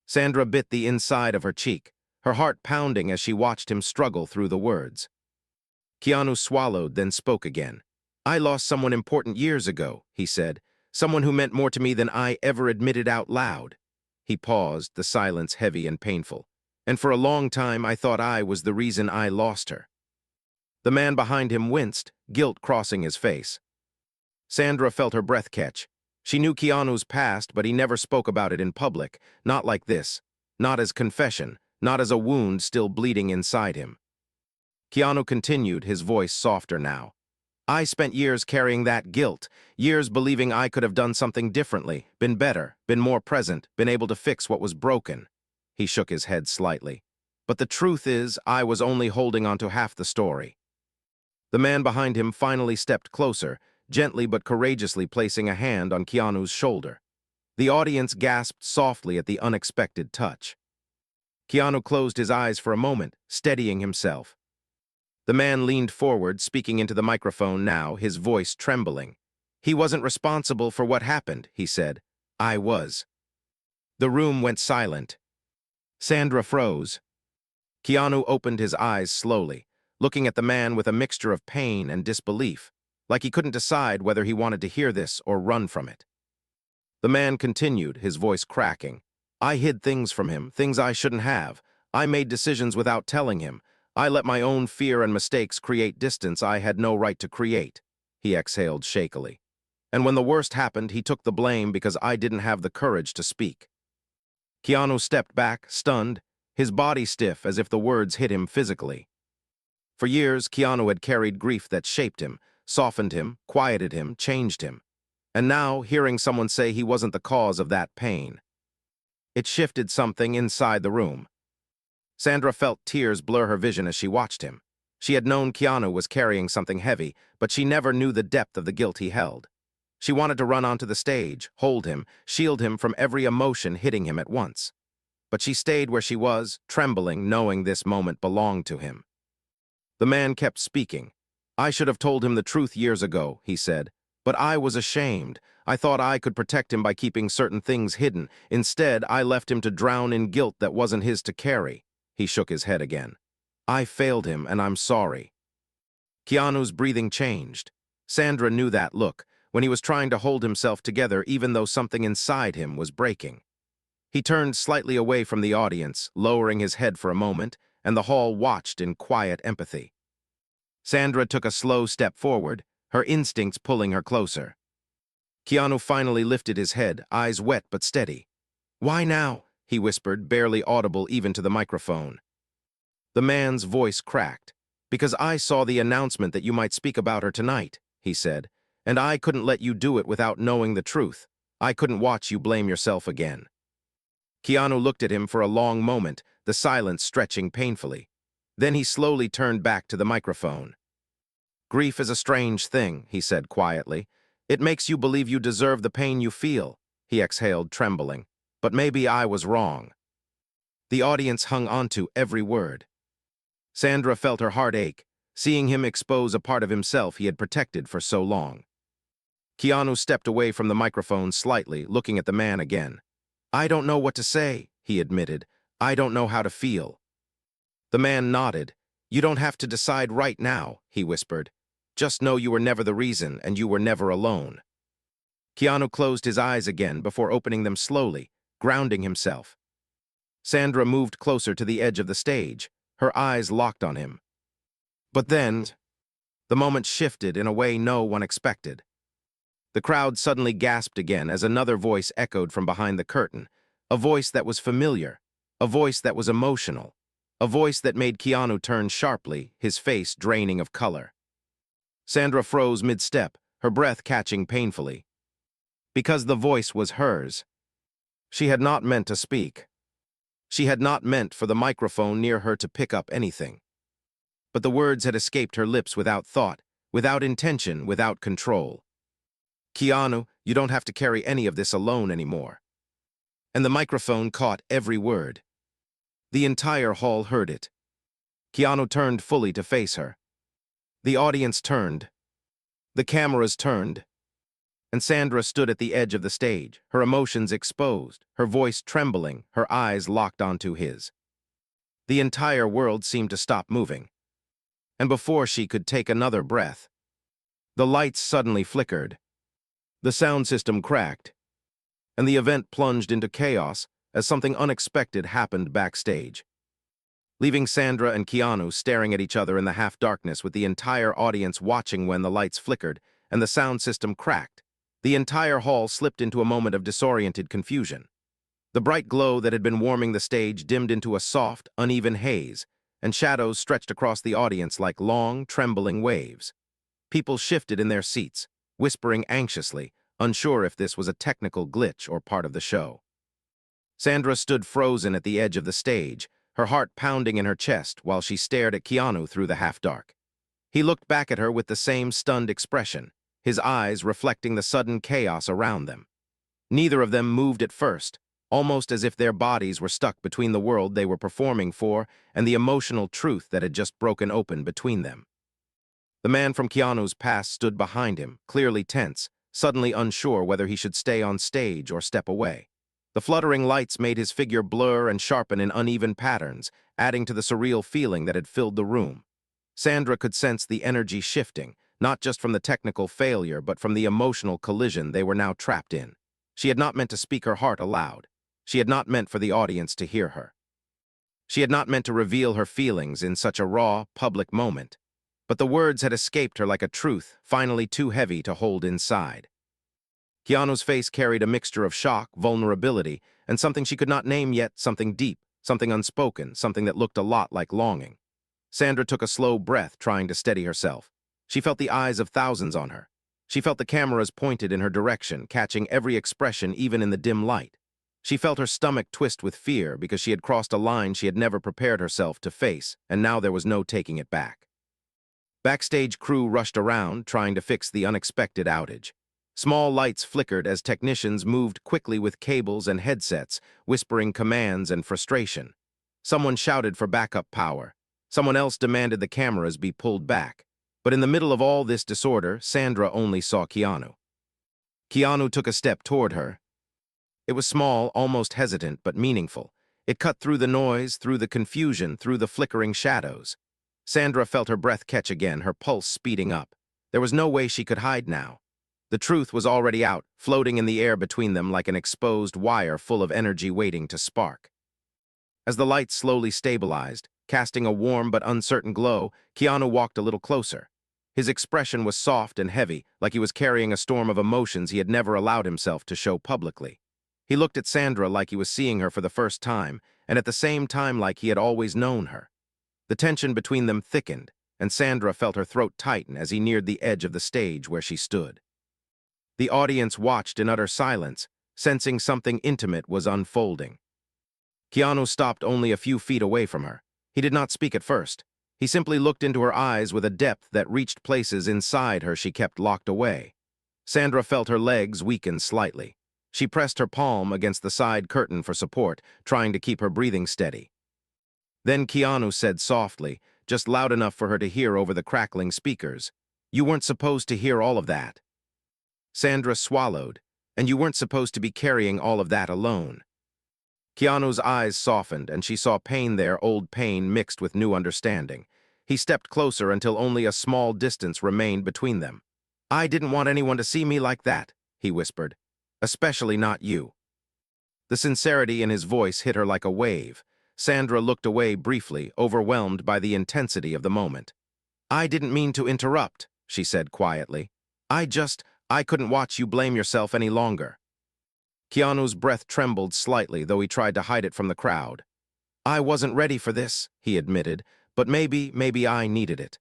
Sandra bit the inside of her cheek, her heart pounding as she watched him struggle through the words. Keanu swallowed, then spoke again. "I lost someone important years ago," he said. "Someone who meant more to me than I ever admitted out loud." He paused, the silence heavy and painful. "And for a long time I thought I was the reason I lost her." The man behind him winced, guilt crossing his face. Sandra felt her breath catch. She knew Keanu's past, but he never spoke about it in public, not like this, not as confession, not as a wound still bleeding inside him. Keanu continued, his voice softer now. "I spent years carrying that guilt, years believing I could have done something differently, been better, been more present, been able to fix what was broken." He shook his head slightly. "But the truth is, I was only holding on to half the story." The man behind him finally stepped closer, gently but courageously placing a hand on Keanu's shoulder. The audience gasped softly at the unexpected touch. Keanu closed his eyes for a moment, steadying himself. The man leaned forward, speaking into the microphone now, his voice trembling. "He wasn't responsible for what happened," he said. "I was." The room went silent. Sandra froze. Keanu opened his eyes slowly, looking at the man with a mixture of pain and disbelief, like he couldn't decide whether he wanted to hear this or run from it. The man continued, his voice cracking. "I hid things from him, things I shouldn't have. I made decisions without telling him. I let my own fear and mistakes create distance I had no right to create." He exhaled shakily. "And when the worst happened, he took the blame because I didn't have the courage to speak." Keanu stepped back, stunned, his body stiff as if the words hit him physically. For years, Keanu had carried grief that shaped him, softened him, quieted him, changed him. And now, hearing someone say he wasn't the cause of that pain. It shifted something inside the room. Sandra felt tears blur her vision as she watched him. She had known Keanu was carrying something heavy, but she never knew the depth of the guilt he held. She wanted to run onto the stage, hold him, shield him from every emotion hitting him at once. But she stayed where she was, trembling, knowing this moment belonged to him. The man kept speaking. "I should have told him the truth years ago," he said. But I was ashamed. I thought I could protect him by keeping certain things hidden. Instead, I left him to drown in guilt that wasn't his to carry. He shook his head again. I failed him, and I'm sorry. Keanu's breathing changed. Sandra knew that look, when he was trying to hold himself together even though something inside him was breaking. He turned slightly away from the audience, lowering his head for a moment, and the hall watched in quiet empathy. Sandra took a slow step forward, her instincts pulling her closer. Keanu finally lifted his head, eyes wet but steady. "Why now?" he whispered, barely audible even to the microphone. The man's voice cracked. "Because I saw the announcement that you might speak about her tonight," he said, "and I couldn't let you do it without knowing the truth. I couldn't watch you blame yourself again." Keanu looked at him for a long moment, the silence stretching painfully. Then he slowly turned back to the microphone. "Grief is a strange thing," he said quietly. "It makes you believe you deserve the pain you feel," he exhaled, trembling. "But maybe I was wrong." The audience hung onto every word. Sandra felt her heart ache, seeing him expose a part of himself he had protected for so long. Keanu stepped away from the microphone slightly, looking at the man again. "I don't know what to say," he admitted. "I don't know how to feel." The man nodded. "You don't have to decide right now," he whispered. "Just know you were never the reason, and you were never alone." Keanu closed his eyes again before opening them slowly, grounding himself. Sandra moved closer to the edge of the stage, her eyes locked on him. But then, the moment shifted in a way no one expected. The crowd suddenly gasped again as another voice echoed from behind the curtain, a voice that was familiar, a voice that was emotional, a voice that made Keanu turn sharply, his face draining of color. Sandra froze mid-step, her breath catching painfully. Because the voice was hers. She had not meant to speak. She had not meant for the microphone near her to pick up anything. But the words had escaped her lips without thought, without intention, without control. "Keanu, you don't have to carry any of this alone anymore." And the microphone caught every word. The entire hall heard it. Keanu turned fully to face her. The audience turned. The cameras turned. And Sandra stood at the edge of the stage, her emotions exposed, her voice trembling, her eyes locked onto his. The entire world seemed to stop moving. And before she could take another breath, the lights suddenly flickered. The sound system cracked, and the event plunged into chaos as something unexpected happened backstage. Leaving Sandra and Keanu staring at each other in the half-darkness with the entire audience watching when the lights flickered and the sound system cracked, the entire hall slipped into a moment of disoriented confusion. The bright glow that had been warming the stage dimmed into a soft, uneven haze, and shadows stretched across the audience like long, trembling waves. People shifted in their seats, whispering anxiously, unsure if this was a technical glitch or part of the show. Sandra stood frozen at the edge of the stage, her heart pounding in her chest while she stared at Keanu through the half-dark. He looked back at her with the same stunned expression, his eyes reflecting the sudden chaos around them. Neither of them moved at first, almost as if their bodies were stuck between the world they were performing for and the emotional truth that had just broken open between them. The man from Keanu's past stood behind him, clearly tense, suddenly unsure whether he should stay on stage or step away. The fluttering lights made his figure blur and sharpen in uneven patterns, adding to the surreal feeling that had filled the room. Sandra could sense the energy shifting, not just from the technical failure but from the emotional collision they were now trapped in. She had not meant to speak her heart aloud. She had not meant for the audience to hear her. She had not meant to reveal her feelings in such a raw, public moment. But the words had escaped her like a truth, finally too heavy to hold inside. Keanu's face carried a mixture of shock, vulnerability, and something she could not name yet, something deep, something unspoken, something that looked a lot like longing. Sandra took a slow breath, trying to steady herself. She felt the eyes of thousands on her. She felt the cameras pointed in her direction, catching every expression even in the dim light. She felt her stomach twist with fear because she had crossed a line she had never prepared herself to face, and now there was no taking it back. Backstage crew rushed around, trying to fix the unexpected outage. Small lights flickered as technicians moved quickly with cables and headsets, whispering commands and frustration. Someone shouted for backup power. Someone else demanded the cameras be pulled back. But in the middle of all this disorder, Sandra only saw Keanu. Keanu took a step toward her. It was small, almost hesitant, but meaningful. It cut through the noise, through the confusion, through the flickering shadows. Sandra felt her breath catch again, her pulse speeding up. There was no way she could hide now. The truth was already out, floating in the air between them like an exposed wire full of energy waiting to spark. As the light slowly stabilized, casting a warm but uncertain glow, Keanu walked a little closer. His expression was soft and heavy, like he was carrying a storm of emotions he had never allowed himself to show publicly. He looked at Sandra like he was seeing her for the first time, and at the same time like he had always known her. The tension between them thickened, and Sandra felt her throat tighten as he neared the edge of the stage where she stood. The audience watched in utter silence, sensing something intimate was unfolding. Keanu stopped only a few feet away from her. He did not speak at first. He simply looked into her eyes with a depth that reached places inside her she kept locked away. Sandra felt her legs weaken slightly. She pressed her palm against the side curtain for support, trying to keep her breathing steady. Then Keanu said softly, just loud enough for her to hear over the crackling speakers, "You weren't supposed to hear all of that." Sandra swallowed, "And you weren't supposed to be carrying all of that alone." Keanu's eyes softened, and she saw pain there, old pain mixed with new understanding. He stepped closer until only a small distance remained between them. "I didn't want anyone to see me like that," he whispered. "Especially not you." The sincerity in his voice hit her like a wave. Sandra looked away briefly, overwhelmed by the intensity of the moment. "I didn't mean to interrupt," she said quietly. I couldn't watch you blame yourself any longer." Keanu's breath trembled slightly, though he tried to hide it from the crowd. "I wasn't ready for this," he admitted, "but maybe I needed it."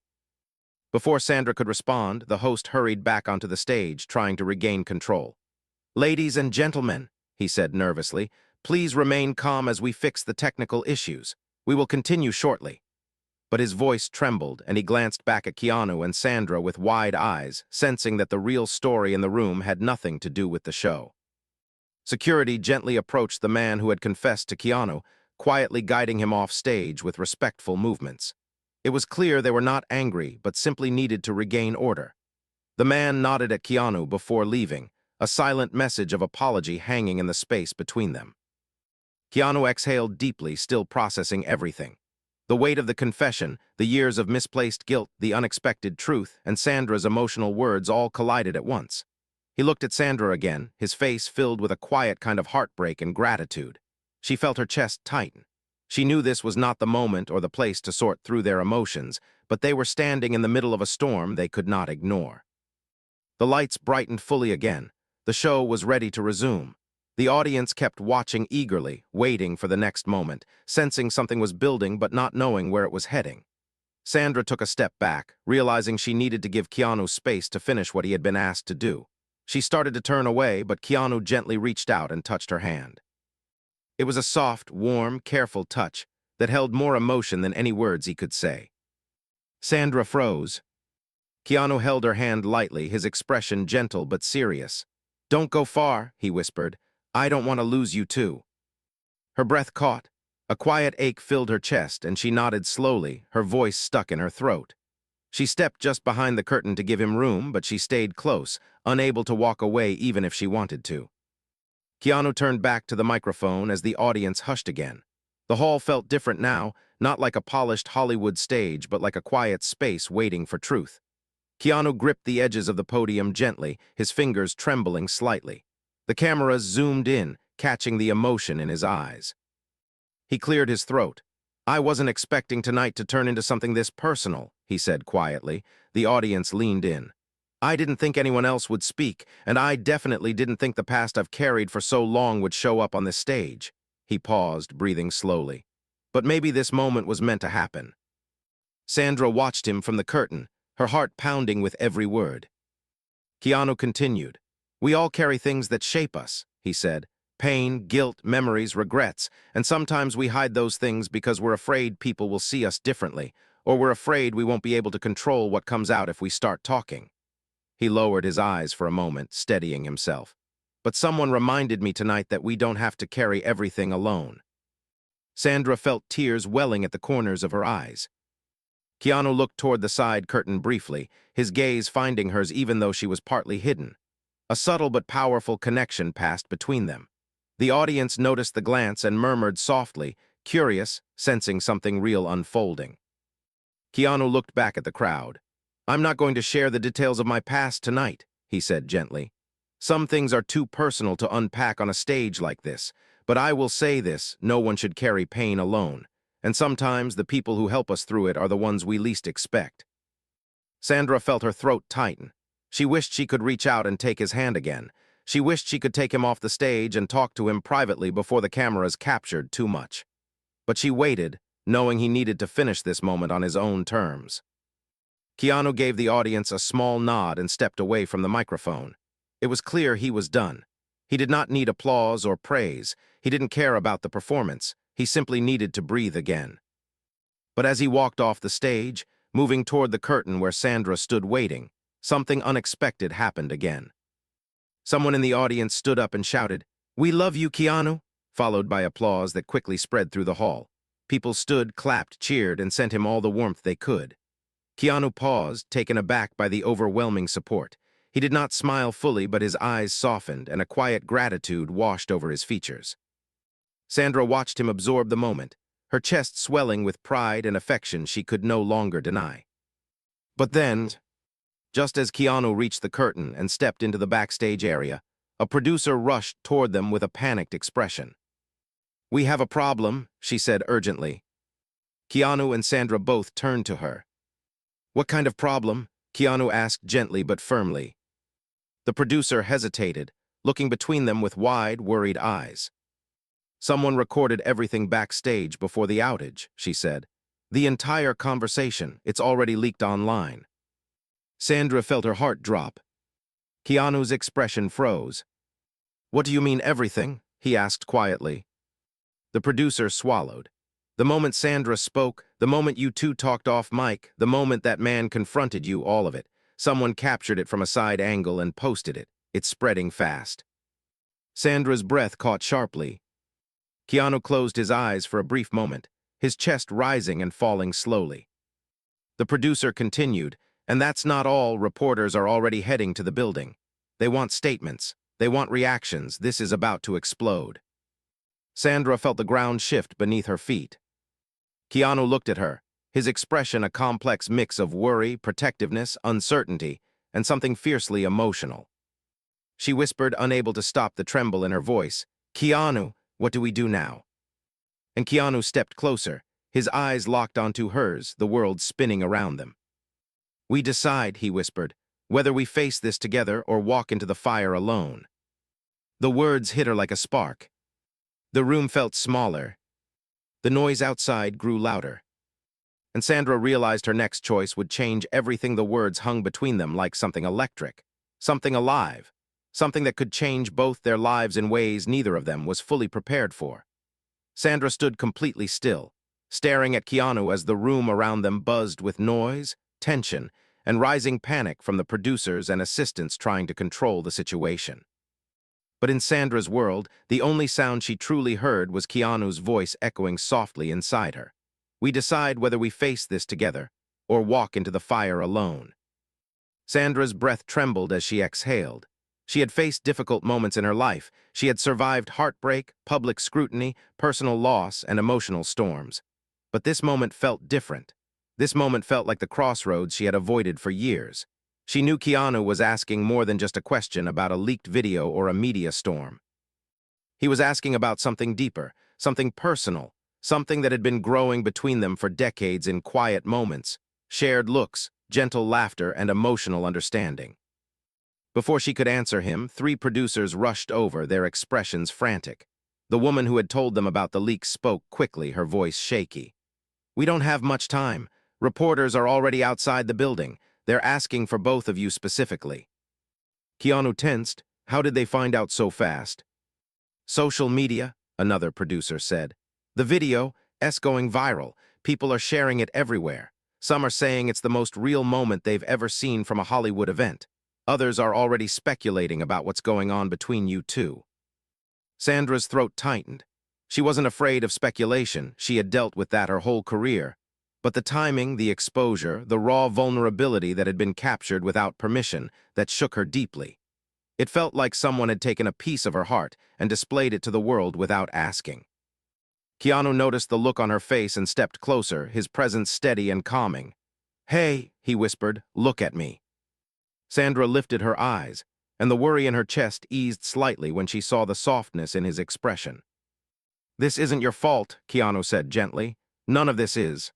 Before Sandra could respond, the host hurried back onto the stage, trying to regain control. "Ladies and gentlemen," he said nervously, "please remain calm as we fix the technical issues. We will continue shortly." But his voice trembled, and he glanced back at Keanu and Sandra with wide eyes, sensing that the real story in the room had nothing to do with the show. Security gently approached the man who had confessed to Keanu, quietly guiding him off stage with respectful movements. It was clear they were not angry, but simply needed to regain order. The man nodded at Keanu before leaving, a silent message of apology hanging in the space between them. Keanu exhaled deeply, still processing everything. The weight of the confession, the years of misplaced guilt, the unexpected truth, and Sandra's emotional words all collided at once. He looked at Sandra again, his face filled with a quiet kind of heartbreak and gratitude. She felt her chest tighten. She knew this was not the moment or the place to sort through their emotions, but they were standing in the middle of a storm they could not ignore. The lights brightened fully again. The show was ready to resume. The audience kept watching eagerly, waiting for the next moment, sensing something was building but not knowing where it was heading. Sandra took a step back, realizing she needed to give Keanu space to finish what he had been asked to do. She started to turn away, but Keanu gently reached out and touched her hand. It was a soft, warm, careful touch that held more emotion than any words he could say. Sandra froze. Keanu held her hand lightly, his expression gentle but serious. "Don't go far," he whispered. "I don't want to lose you too." Her breath caught. A quiet ache filled her chest, and she nodded slowly, her voice stuck in her throat. She stepped just behind the curtain to give him room, but she stayed close, unable to walk away even if she wanted to. Keanu turned back to the microphone as the audience hushed again. The hall felt different now, not like a polished Hollywood stage, but like a quiet space waiting for truth. Keanu gripped the edges of the podium gently, his fingers trembling slightly. The cameras zoomed in, catching the emotion in his eyes. He cleared his throat. "I wasn't expecting tonight to turn into something this personal," he said quietly. The audience leaned in. "I didn't think anyone else would speak, and I definitely didn't think the past I've carried for so long would show up on this stage." He paused, breathing slowly. "But maybe this moment was meant to happen." Sandra watched him from the curtain, her heart pounding with every word. Keanu continued. "We all carry things that shape us," he said. "Pain, guilt, memories, regrets, and sometimes we hide those things because we're afraid people will see us differently, or we're afraid we won't be able to control what comes out if we start talking." He lowered his eyes for a moment, steadying himself. "But someone reminded me tonight that we don't have to carry everything alone." Sandra felt tears welling at the corners of her eyes. Keanu looked toward the side curtain briefly, his gaze finding hers even though she was partly hidden. A subtle but powerful connection passed between them. The audience noticed the glance and murmured softly, curious, sensing something real unfolding. Keanu looked back at the crowd. "I'm not going to share the details of my past tonight," he said gently. "Some things are too personal to unpack on a stage like this, but I will say this: no one should carry pain alone, and sometimes the people who help us through it are the ones we least expect." Sandra felt her throat tighten. She wished she could reach out and take his hand again. She wished she could take him off the stage and talk to him privately before the cameras captured too much. But she waited, knowing he needed to finish this moment on his own terms. Keanu gave the audience a small nod and stepped away from the microphone. It was clear he was done. He did not need applause or praise. He didn't care about the performance. He simply needed to breathe again. But as he walked off the stage, moving toward the curtain where Sandra stood waiting, something unexpected happened again. Someone in the audience stood up and shouted, "We love you, Keanu," followed by applause that quickly spread through the hall. People stood, clapped, cheered, and sent him all the warmth they could. Keanu paused, taken aback by the overwhelming support. He did not smile fully, but his eyes softened, and a quiet gratitude washed over his features. Sandra watched him absorb the moment, her chest swelling with pride and affection she could no longer deny. But then, just as Keanu reached the curtain and stepped into the backstage area, a producer rushed toward them with a panicked expression. "We have a problem," she said urgently. Keanu and Sandra both turned to her. "What kind of problem?" Keanu asked gently but firmly. The producer hesitated, looking between them with wide, worried eyes. "Someone recorded everything backstage before the outage," she said. "The entire conversation, it's already leaked online." Sandra felt her heart drop. Keanu's expression froze. "What do you mean everything?" he asked quietly. The producer swallowed. "The moment Sandra spoke, the moment you two talked off mic, the moment that man confronted you, all of it. Someone captured it from a side angle and posted it. It's spreading fast." Sandra's breath caught sharply. Keanu closed his eyes for a brief moment, his chest rising and falling slowly. The producer continued, "And that's not all. Reporters are already heading to the building. They want statements. They want reactions. This is about to explode." Sandra felt the ground shift beneath her feet. Keanu looked at her, his expression a complex mix of worry, protectiveness, uncertainty, and something fiercely emotional. She whispered, unable to stop the tremble in her voice, "Keanu, what do we do now?" And Keanu stepped closer, his eyes locked onto hers, the world spinning around them. "We decide," he whispered, "whether we face this together or walk into the fire alone." The words hit her like a spark. The room felt smaller. The noise outside grew louder. And Sandra realized her next choice would change everything. The words hung between them like something electric, something alive, something that could change both their lives in ways neither of them was fully prepared for. Sandra stood completely still, staring at Keanu as the room around them buzzed with noise, tension, and rising panic from the producers and assistants trying to control the situation. But in Sandra's world, the only sound she truly heard was Keanu's voice echoing softly inside her. "We decide whether we face this together or walk into the fire alone." Sandra's breath trembled as she exhaled. She had faced difficult moments in her life. She had survived heartbreak, public scrutiny, personal loss, and emotional storms. But this moment felt different. This moment felt like the crossroads she had avoided for years. She knew Keanu was asking more than just a question about a leaked video or a media storm. He was asking about something deeper, something personal, something that had been growing between them for decades in quiet moments, shared looks, gentle laughter, and emotional understanding. Before she could answer him, 3 producers rushed over, their expressions frantic. The woman who had told them about the leak spoke quickly, her voice shaky. "We don't have much time. Reporters are already outside the building. They're asking for both of you specifically." Keanu tensed. How did they find out so fast? "Social media," another producer said. "The video's going viral. People are sharing it everywhere. Some are saying it's the most real moment they've ever seen from a Hollywood event. Others are already speculating about what's going on between you two." Sandra's throat tightened. She wasn't afraid of speculation. She had dealt with that her whole career. But the timing, the exposure, the raw vulnerability that had been captured without permission, that shook her deeply. It felt like someone had taken a piece of her heart and displayed it to the world without asking. Keanu noticed the look on her face and stepped closer, his presence steady and calming. "Hey," he whispered, "look at me." Sandra lifted her eyes, and the worry in her chest eased slightly when she saw the softness in his expression. "This isn't your fault," Keanu said gently. "None of this is."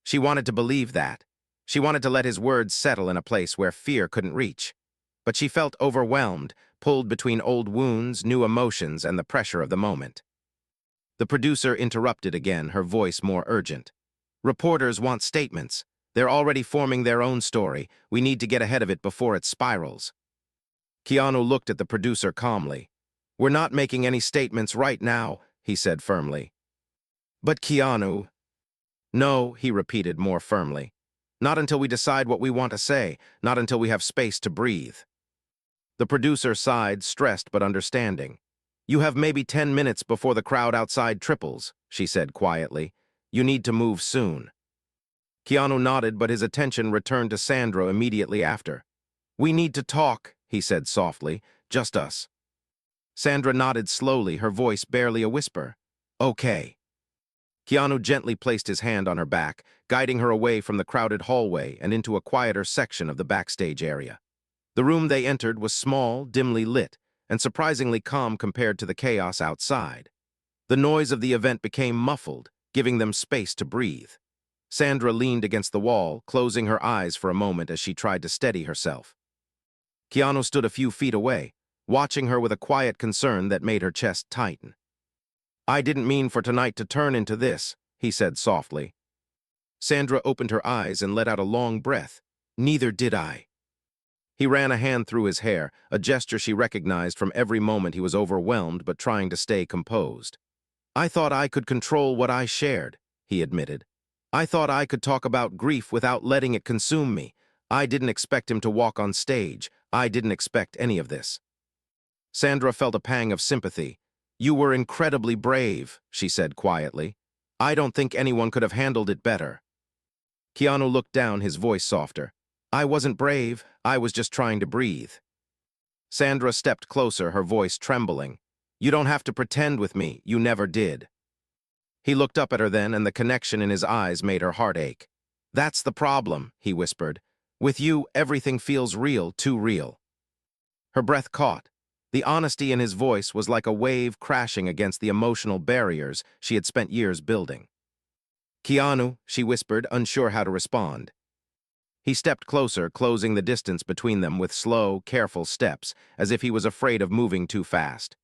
She wanted to believe that. She wanted to let his words settle in a place where fear couldn't reach. But she felt overwhelmed, pulled between old wounds, new emotions, and the pressure of the moment. The producer interrupted again, her voice more urgent. "Reporters want statements. They're already forming their own story. We need to get ahead of it before it spirals." Keanu looked at the producer calmly. "We're not making any statements right now," he said firmly. "But Keanu—" "No," he repeated more firmly. "Not until we decide what we want to say, not until we have space to breathe." The producer sighed, stressed but understanding. "You have maybe 10 minutes before the crowd outside triples," she said quietly. "You need to move soon." Keanu nodded, but his attention returned to Sandra immediately after. "We need to talk," he said softly, "just us." Sandra nodded slowly, her voice barely a whisper. "Okay." Keanu gently placed his hand on her back, guiding her away from the crowded hallway and into a quieter section of the backstage area. The room they entered was small, dimly lit, and surprisingly calm compared to the chaos outside. The noise of the event became muffled, giving them space to breathe. Sandra leaned against the wall, closing her eyes for a moment as she tried to steady herself. Keanu stood a few feet away, watching her with a quiet concern that made her chest tighten. "I didn't mean for tonight to turn into this," he said softly. Sandra opened her eyes and let out a long breath. "Neither did I." He ran a hand through his hair, a gesture she recognized from every moment he was overwhelmed but trying to stay composed. "I thought I could control what I shared," he admitted. "I thought I could talk about grief without letting it consume me. I didn't expect him to walk on stage. I didn't expect any of this." Sandra felt a pang of sympathy. "You were incredibly brave," she said quietly. "I don't think anyone could have handled it better." Keanu looked down, his voice softer. "I wasn't brave, I was just trying to breathe." Sandra stepped closer, her voice trembling. "You don't have to pretend with me, you never did." He looked up at her then, and the connection in his eyes made her heart ache. "That's the problem," he whispered. "With you, everything feels real, too real." Her breath caught. The honesty in his voice was like a wave crashing against the emotional barriers she had spent years building. "Keanu," she whispered, unsure how to respond. He stepped closer, closing the distance between them with slow, careful steps, as if he was afraid of moving too fast.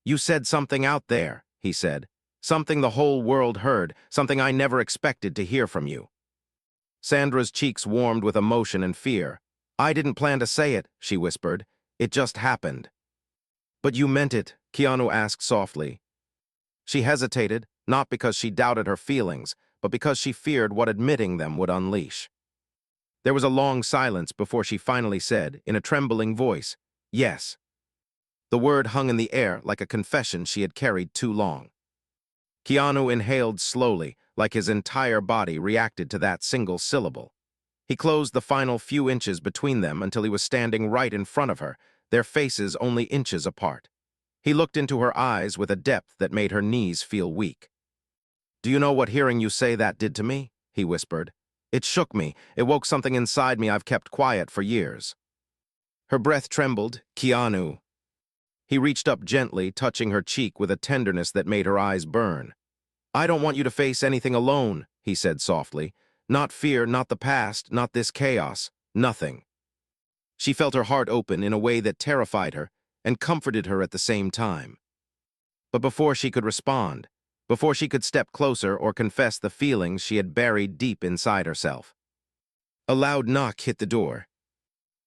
"You said something out there," he said. "Something the whole world heard, something I never expected to hear from you." Sandra's cheeks warmed with emotion and fear. "I didn't plan to say it," she whispered. "It just happened." "But you meant it?" Keanu asked softly. She hesitated, not because she doubted her feelings, but because she feared what admitting them would unleash. There was a long silence before she finally said, in a trembling voice, "Yes." The word hung in the air like a confession she had carried too long. Keanu inhaled slowly, like his entire body reacted to that single syllable. He closed the final few inches between them until he was standing right in front of her, their faces only inches apart. He looked into her eyes with a depth that made her knees feel weak. "Do you know what hearing you say that did to me?" he whispered. "It shook me. It woke something inside me I've kept quiet for years." Her breath trembled. "Keanu." He reached up gently, touching her cheek with a tenderness that made her eyes burn. "I don't want you to face anything alone," he said softly. "Not fear, not the past, not this chaos. Nothing." She felt her heart open in a way that terrified her and comforted her at the same time. But before she could respond, before she could step closer or confess the feelings she had buried deep inside herself, a loud knock hit the door.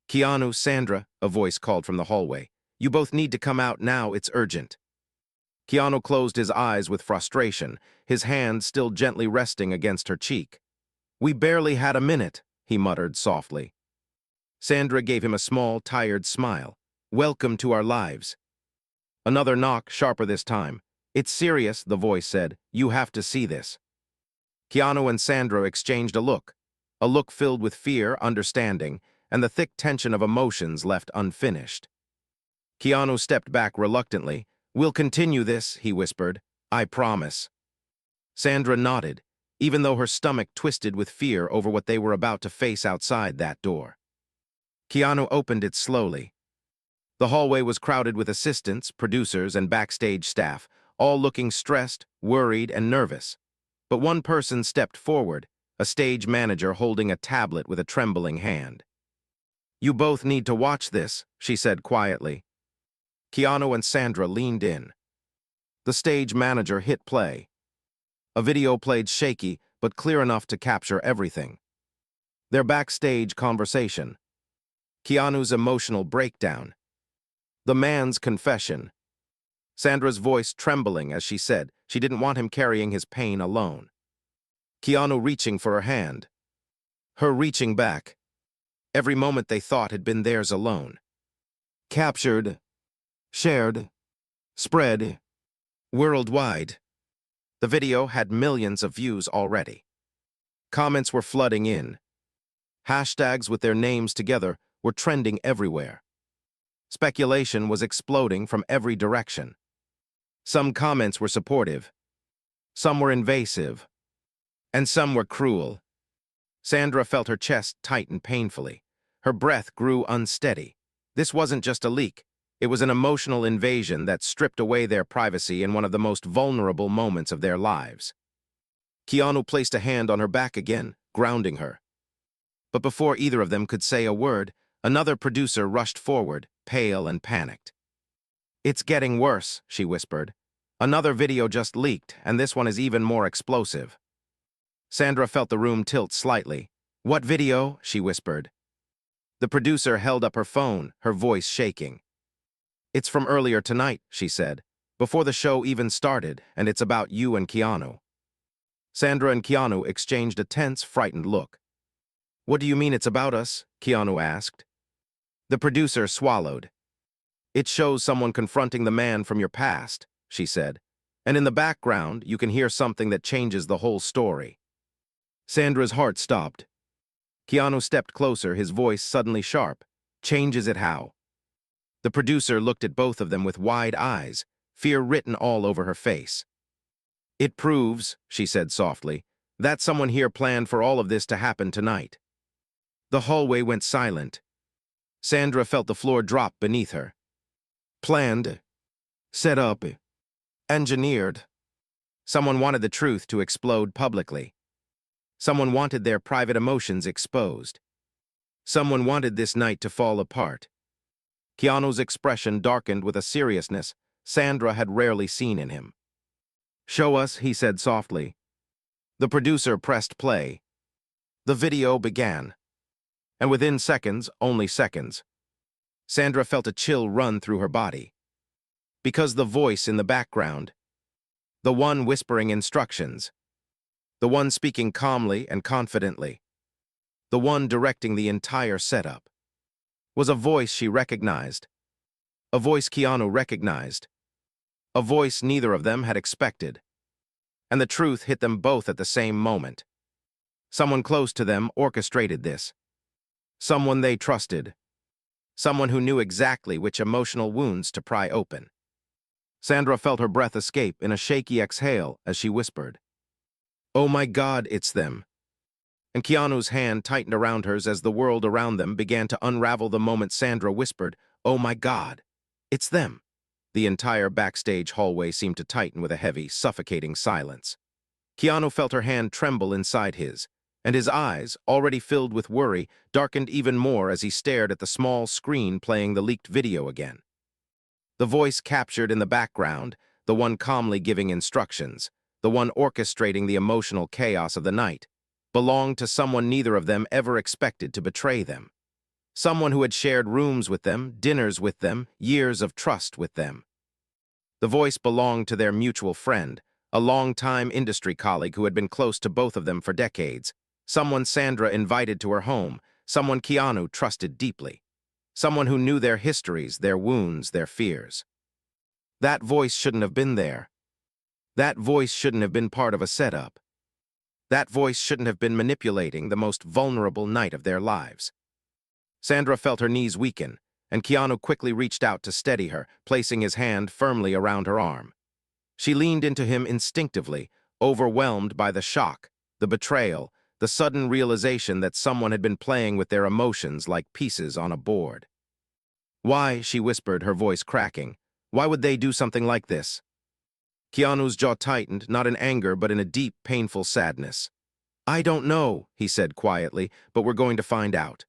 "Keanu, Sandra," a voice called from the hallway. "You both need to come out now, it's urgent." Keanu closed his eyes with frustration, his hand still gently resting against her cheek. "We barely had a minute," he muttered softly. Sandra gave him a small, tired smile. "Welcome to our lives." Another knock, sharper this time. "It's serious," the voice said. "You have to see this." Keanu and Sandra exchanged a look filled with fear, understanding, and the thick tension of emotions left unfinished. Keanu stepped back reluctantly. "We'll continue this," he whispered. "I promise." Sandra nodded, even though her stomach twisted with fear over what they were about to face outside that door. Keanu opened it slowly. The hallway was crowded with assistants, producers, and backstage staff, all looking stressed, worried, and nervous. But one person stepped forward, a stage manager holding a tablet with a trembling hand. "You both need to watch this," she said quietly. Keanu and Sandra leaned in. The stage manager hit play. A video played shaky, but clear enough to capture everything. Their backstage conversation. Keanu's emotional breakdown. The man's confession. Sandra's voice trembling as she said she didn't want him carrying his pain alone. Keanu reaching for her hand. Her reaching back. Every moment they thought had been theirs alone. Captured. Shared. Spread. Worldwide. The video had millions of views already. Comments were flooding in. Hashtags with their names together were trending everywhere. Speculation was exploding from every direction. Some comments were supportive. Some were invasive. And some were cruel. Sandra felt her chest tighten painfully. Her breath grew unsteady. This wasn't just a leak. It was an emotional invasion that stripped away their privacy in one of the most vulnerable moments of their lives. Keanu placed a hand on her back again, grounding her. But before either of them could say a word, another producer rushed forward, pale and panicked. "It's getting worse," she whispered. "Another video just leaked, and this one is even more explosive." Sandra felt the room tilt slightly. "What video?" she whispered. The producer held up her phone, her voice shaking. "It's from earlier tonight," she said, "before the show even started, and it's about you and Keanu." Sandra and Keanu exchanged a tense, frightened look. "What do you mean it's about us?" Keanu asked. The producer swallowed. "It shows someone confronting the man from your past," she said, "and in the background you can hear something that changes the whole story." Sandra's heart stopped. Keanu stepped closer, his voice suddenly sharp. "Changes it how?" The producer looked at both of them with wide eyes, fear written all over her face. "It proves," she said softly, "that someone here planned for all of this to happen tonight." The hallway went silent. Sandra felt the floor drop beneath her. Planned. Set up. Engineered. Someone wanted the truth to explode publicly. Someone wanted their private emotions exposed. Someone wanted this night to fall apart. Keanu's expression darkened with a seriousness Sandra had rarely seen in him. "Show us," he said softly. The producer pressed play. The video began. And within seconds, only seconds, Sandra felt a chill run through her body. Because the voice in the background, the one whispering instructions, the one speaking calmly and confidently, the one directing the entire setup, was a voice she recognized, a voice Keanu recognized, a voice neither of them had expected. And the truth hit them both at the same moment. Someone close to them orchestrated this. Someone they trusted. Someone who knew exactly which emotional wounds to pry open. Sandra felt her breath escape in a shaky exhale as she whispered, "Oh my God, it's them." And Keanu's hand tightened around hers as the world around them began to unravel the moment Sandra whispered, "Oh my God, it's them." The entire backstage hallway seemed to tighten with a heavy, suffocating silence. Keanu felt her hand tremble inside his, and his eyes, already filled with worry, darkened even more as he stared at the small screen playing the leaked video again. The voice captured in the background, the one calmly giving instructions, the one orchestrating the emotional chaos of the night, belonged to someone neither of them ever expected to betray them. Someone who had shared rooms with them, dinners with them, years of trust with them. The voice belonged to their mutual friend, a long-time industry colleague who had been close to both of them for decades, someone Sandra invited to her home, someone Keanu trusted deeply, someone who knew their histories, their wounds, their fears. That voice shouldn't have been there. That voice shouldn't have been part of a setup. That voice shouldn't have been manipulating the most vulnerable night of their lives. Sandra felt her knees weaken, and Keanu quickly reached out to steady her, placing his hand firmly around her arm. She leaned into him instinctively, overwhelmed by the shock, the betrayal, the sudden realization that someone had been playing with their emotions like pieces on a board. "Why," she whispered, her voice cracking, "why would they do something like this?" Keanu's jaw tightened, not in anger but in a deep, painful sadness. "I don't know," he said quietly, "but we're going to find out."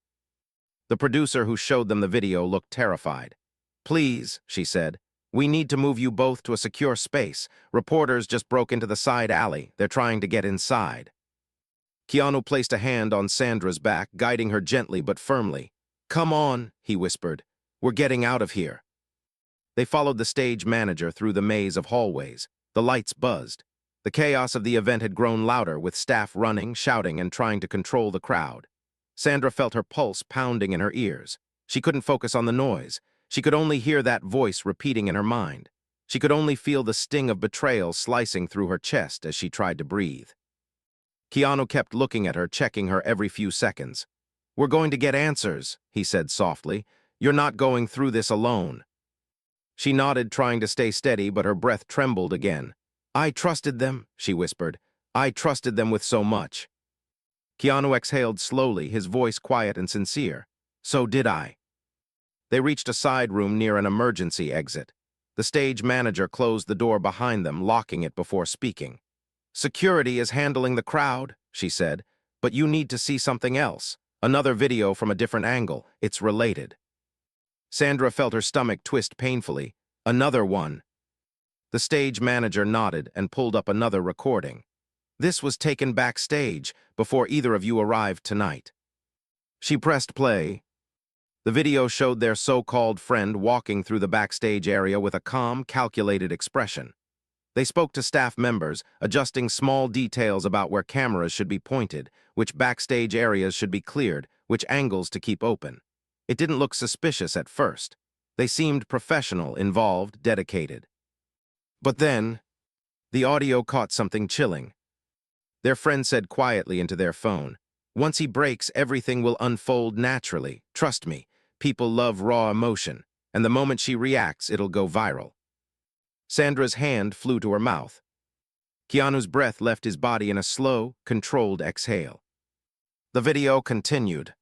The producer who showed them the video looked terrified. "Please," she said, "we need to move you both to a secure space. Reporters just broke into the side alley. They're trying to get inside." Keanu placed a hand on Sandra's back, guiding her gently but firmly. "Come on," he whispered. "We're getting out of here." They followed the stage manager through the maze of hallways. The lights buzzed. The chaos of the event had grown louder, with staff running, shouting, and trying to control the crowd. Sandra felt her pulse pounding in her ears. She couldn't focus on the noise. She could only hear that voice repeating in her mind. She could only feel the sting of betrayal slicing through her chest as she tried to breathe. Keanu kept looking at her, checking her every few seconds. "We're going to get answers," he said softly. "You're not going through this alone." She nodded, trying to stay steady, but her breath trembled again. "I trusted them," she whispered. "I trusted them with so much." Keanu exhaled slowly, his voice quiet and sincere. "So did I." They reached a side room near an emergency exit. The stage manager closed the door behind them, locking it before speaking. "Security is handling the crowd," she said, "but you need to see something else. Another video from a different angle. It's related." Sandra felt her stomach twist painfully. "Another one." The stage manager nodded and pulled up another recording. "This was taken backstage, before either of you arrived tonight." She pressed play. The video showed their so-called friend walking through the backstage area with a calm, calculated expression. They spoke to staff members, adjusting small details about where cameras should be pointed, which backstage areas should be cleared, which angles to keep open. It didn't look suspicious at first. They seemed professional, involved, dedicated. But then, the audio caught something chilling. Their friend said quietly into their phone, "Once he breaks, everything will unfold naturally. Trust me, people love raw emotion, and the moment she reacts, it'll go viral." Sandra's hand flew to her mouth. Keanu's breath left his body in a slow, controlled exhale. The video continued.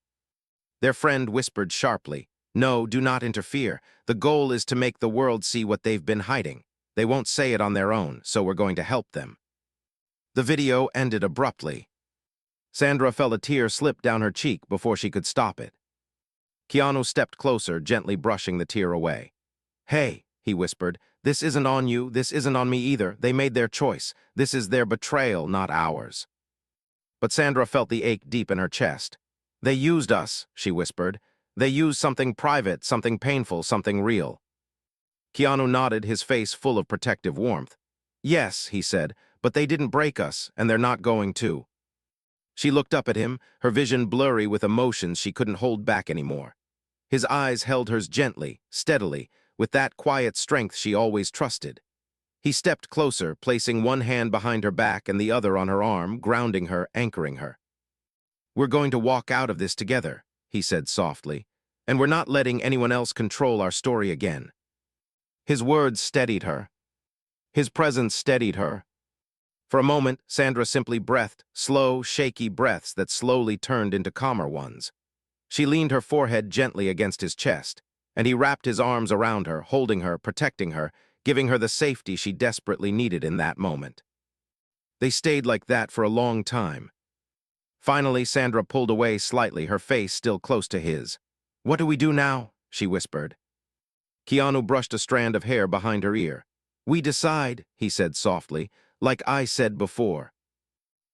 Their friend whispered sharply, "No, do not interfere. The goal is to make the world see what they've been hiding. They won't say it on their own, so we're going to help them." The video ended abruptly. Sandra felt a tear slip down her cheek before she could stop it. Keanu stepped closer, gently brushing the tear away. "Hey," he whispered, "this isn't on you, this isn't on me either. They made their choice. This is their betrayal, not ours." But Sandra felt the ache deep in her chest. "They used us," she whispered. "They used something private, something painful, something real." Keanu nodded, his face full of protective warmth. "Yes," he said, "but they didn't break us, and they're not going to." She looked up at him, her vision blurry with emotions she couldn't hold back anymore. His eyes held hers gently, steadily, with that quiet strength she always trusted. He stepped closer, placing one hand behind her back and the other on her arm, grounding her, anchoring her. "We're going to walk out of this together," he said softly, "and we're not letting anyone else control our story again." His words steadied her. His presence steadied her. For a moment, Sandra simply breathed, slow, shaky breaths that slowly turned into calmer ones. She leaned her forehead gently against his chest, and he wrapped his arms around her, holding her, protecting her, giving her the safety she desperately needed in that moment. They stayed like that for a long time. Finally, Sandra pulled away slightly, her face still close to his. "What do we do now?" she whispered. Keanu brushed a strand of hair behind her ear. "We decide," he said softly, "like I said before."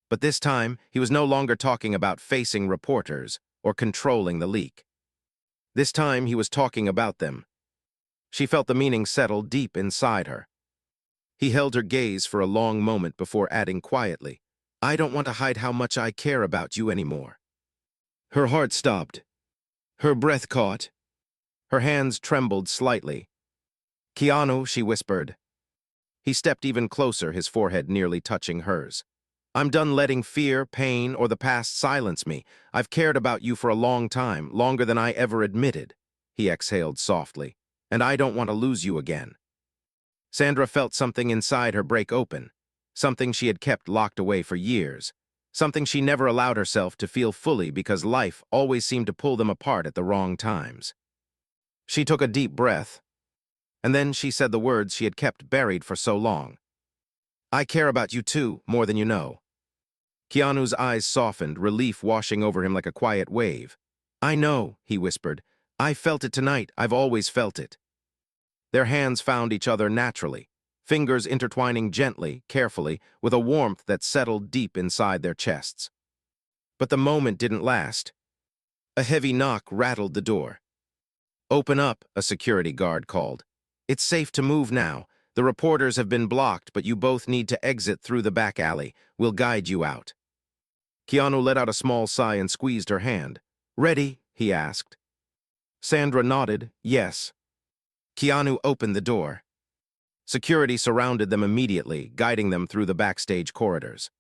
But this time, he was no longer talking about facing reporters or controlling the leak. This time, he was talking about them. She felt the meaning settle deep inside her. He held her gaze for a long moment before adding quietly, "I don't want to hide how much I care about you anymore." Her heart stopped. Her breath caught. Her hands trembled slightly. "Keanu," she whispered. He stepped even closer, his forehead nearly touching hers. I'm done letting fear, pain, or the past silence me. I've cared about you for a long time, longer than I ever admitted. He exhaled softly. And I don't want to lose you again. Sandra felt something inside her break open, something she had kept locked away for years, something she never allowed herself to feel fully because life always seemed to pull them apart at the wrong times. She took a deep breath, and then she said the words she had kept buried for so long. I care about you too, more than you know. Keanu's eyes softened, relief washing over him like a quiet wave. I know, he whispered. I felt it tonight. I've always felt it. Their hands found each other naturally, fingers intertwining gently, carefully, with a warmth that settled deep inside their chests. But the moment didn't last. A heavy knock rattled the door. Open up, a security guard called. It's safe to move now. The reporters have been blocked, but you both need to exit through the back alley. We'll guide you out. Keanu let out a small sigh and squeezed her hand. Ready? He asked. Sandra nodded, yes. Keanu opened the door. Security surrounded them immediately, guiding them through the backstage corridors.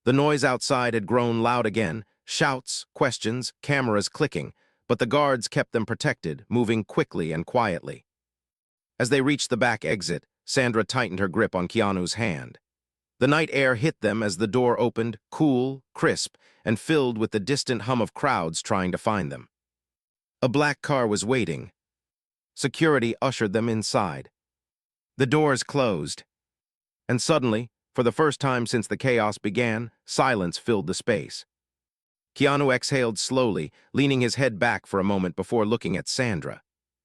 The noise outside had grown loud again, shouts, questions, cameras clicking, but the guards kept them protected, moving quickly and quietly. As they reached the back exit, Sandra tightened her grip on Keanu's hand. The night air hit them as the door opened, cool, crisp, and filled with the distant hum of crowds trying to find them. A black car was waiting. Security ushered them inside. The doors closed. And suddenly, for the first time since the chaos began, silence filled the space. Keanu exhaled slowly, leaning his head back for a moment before looking at Sandra.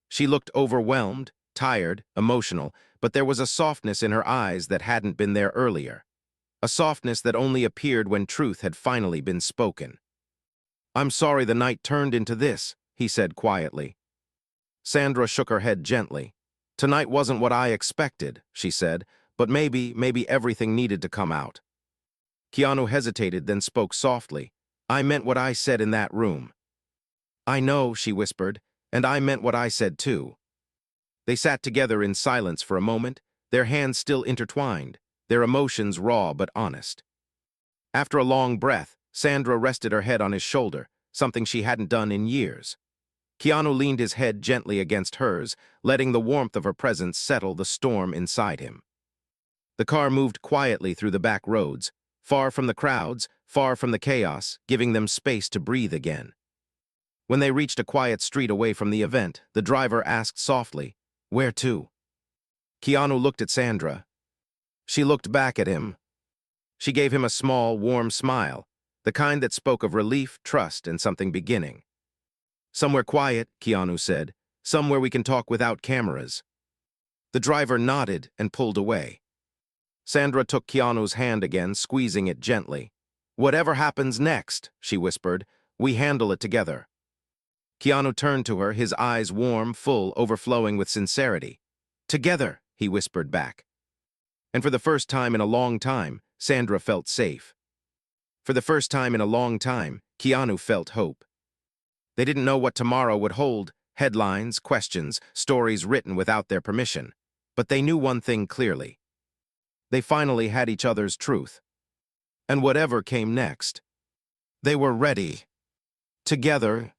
She looked overwhelmed, tired, emotional, but there was a softness in her eyes that hadn't been there earlier. A softness that only appeared when truth had finally been spoken. I'm sorry the night turned into this, he said quietly. Sandra shook her head gently. Tonight wasn't what I expected, she said, but maybe everything needed to come out. Keanu hesitated, then spoke softly. I meant what I said in that room. I know, she whispered, and I meant what I said too. They sat together in silence for a moment, their hands still intertwined, their emotions raw but honest. After a long breath, Sandra rested her head on his shoulder, something she hadn't done in years. Keanu leaned his head gently against hers, letting the warmth of her presence settle the storm inside him. The car moved quietly through the back roads, far from the crowds, far from the chaos, giving them space to breathe again. When they reached a quiet street away from the event, the driver asked softly, Where to? Keanu looked at Sandra. She looked back at him. She gave him a small, warm smile, the kind that spoke of relief, trust, and something beginning. Somewhere quiet, Keanu said, somewhere we can talk without cameras. The driver nodded and pulled away. Sandra took Keanu's hand again, squeezing it gently. Whatever happens next, she whispered, we handle it together. Keanu turned to her, his eyes warm, full, overflowing with sincerity. Together, he whispered back. And for the first time in a long time, Sandra felt safe. For the first time in a long time, Keanu felt hope. They didn't know what tomorrow would hold, headlines, questions, stories written without their permission. But they knew one thing clearly. They finally had each other's truth. And whatever came next, they were ready. Together,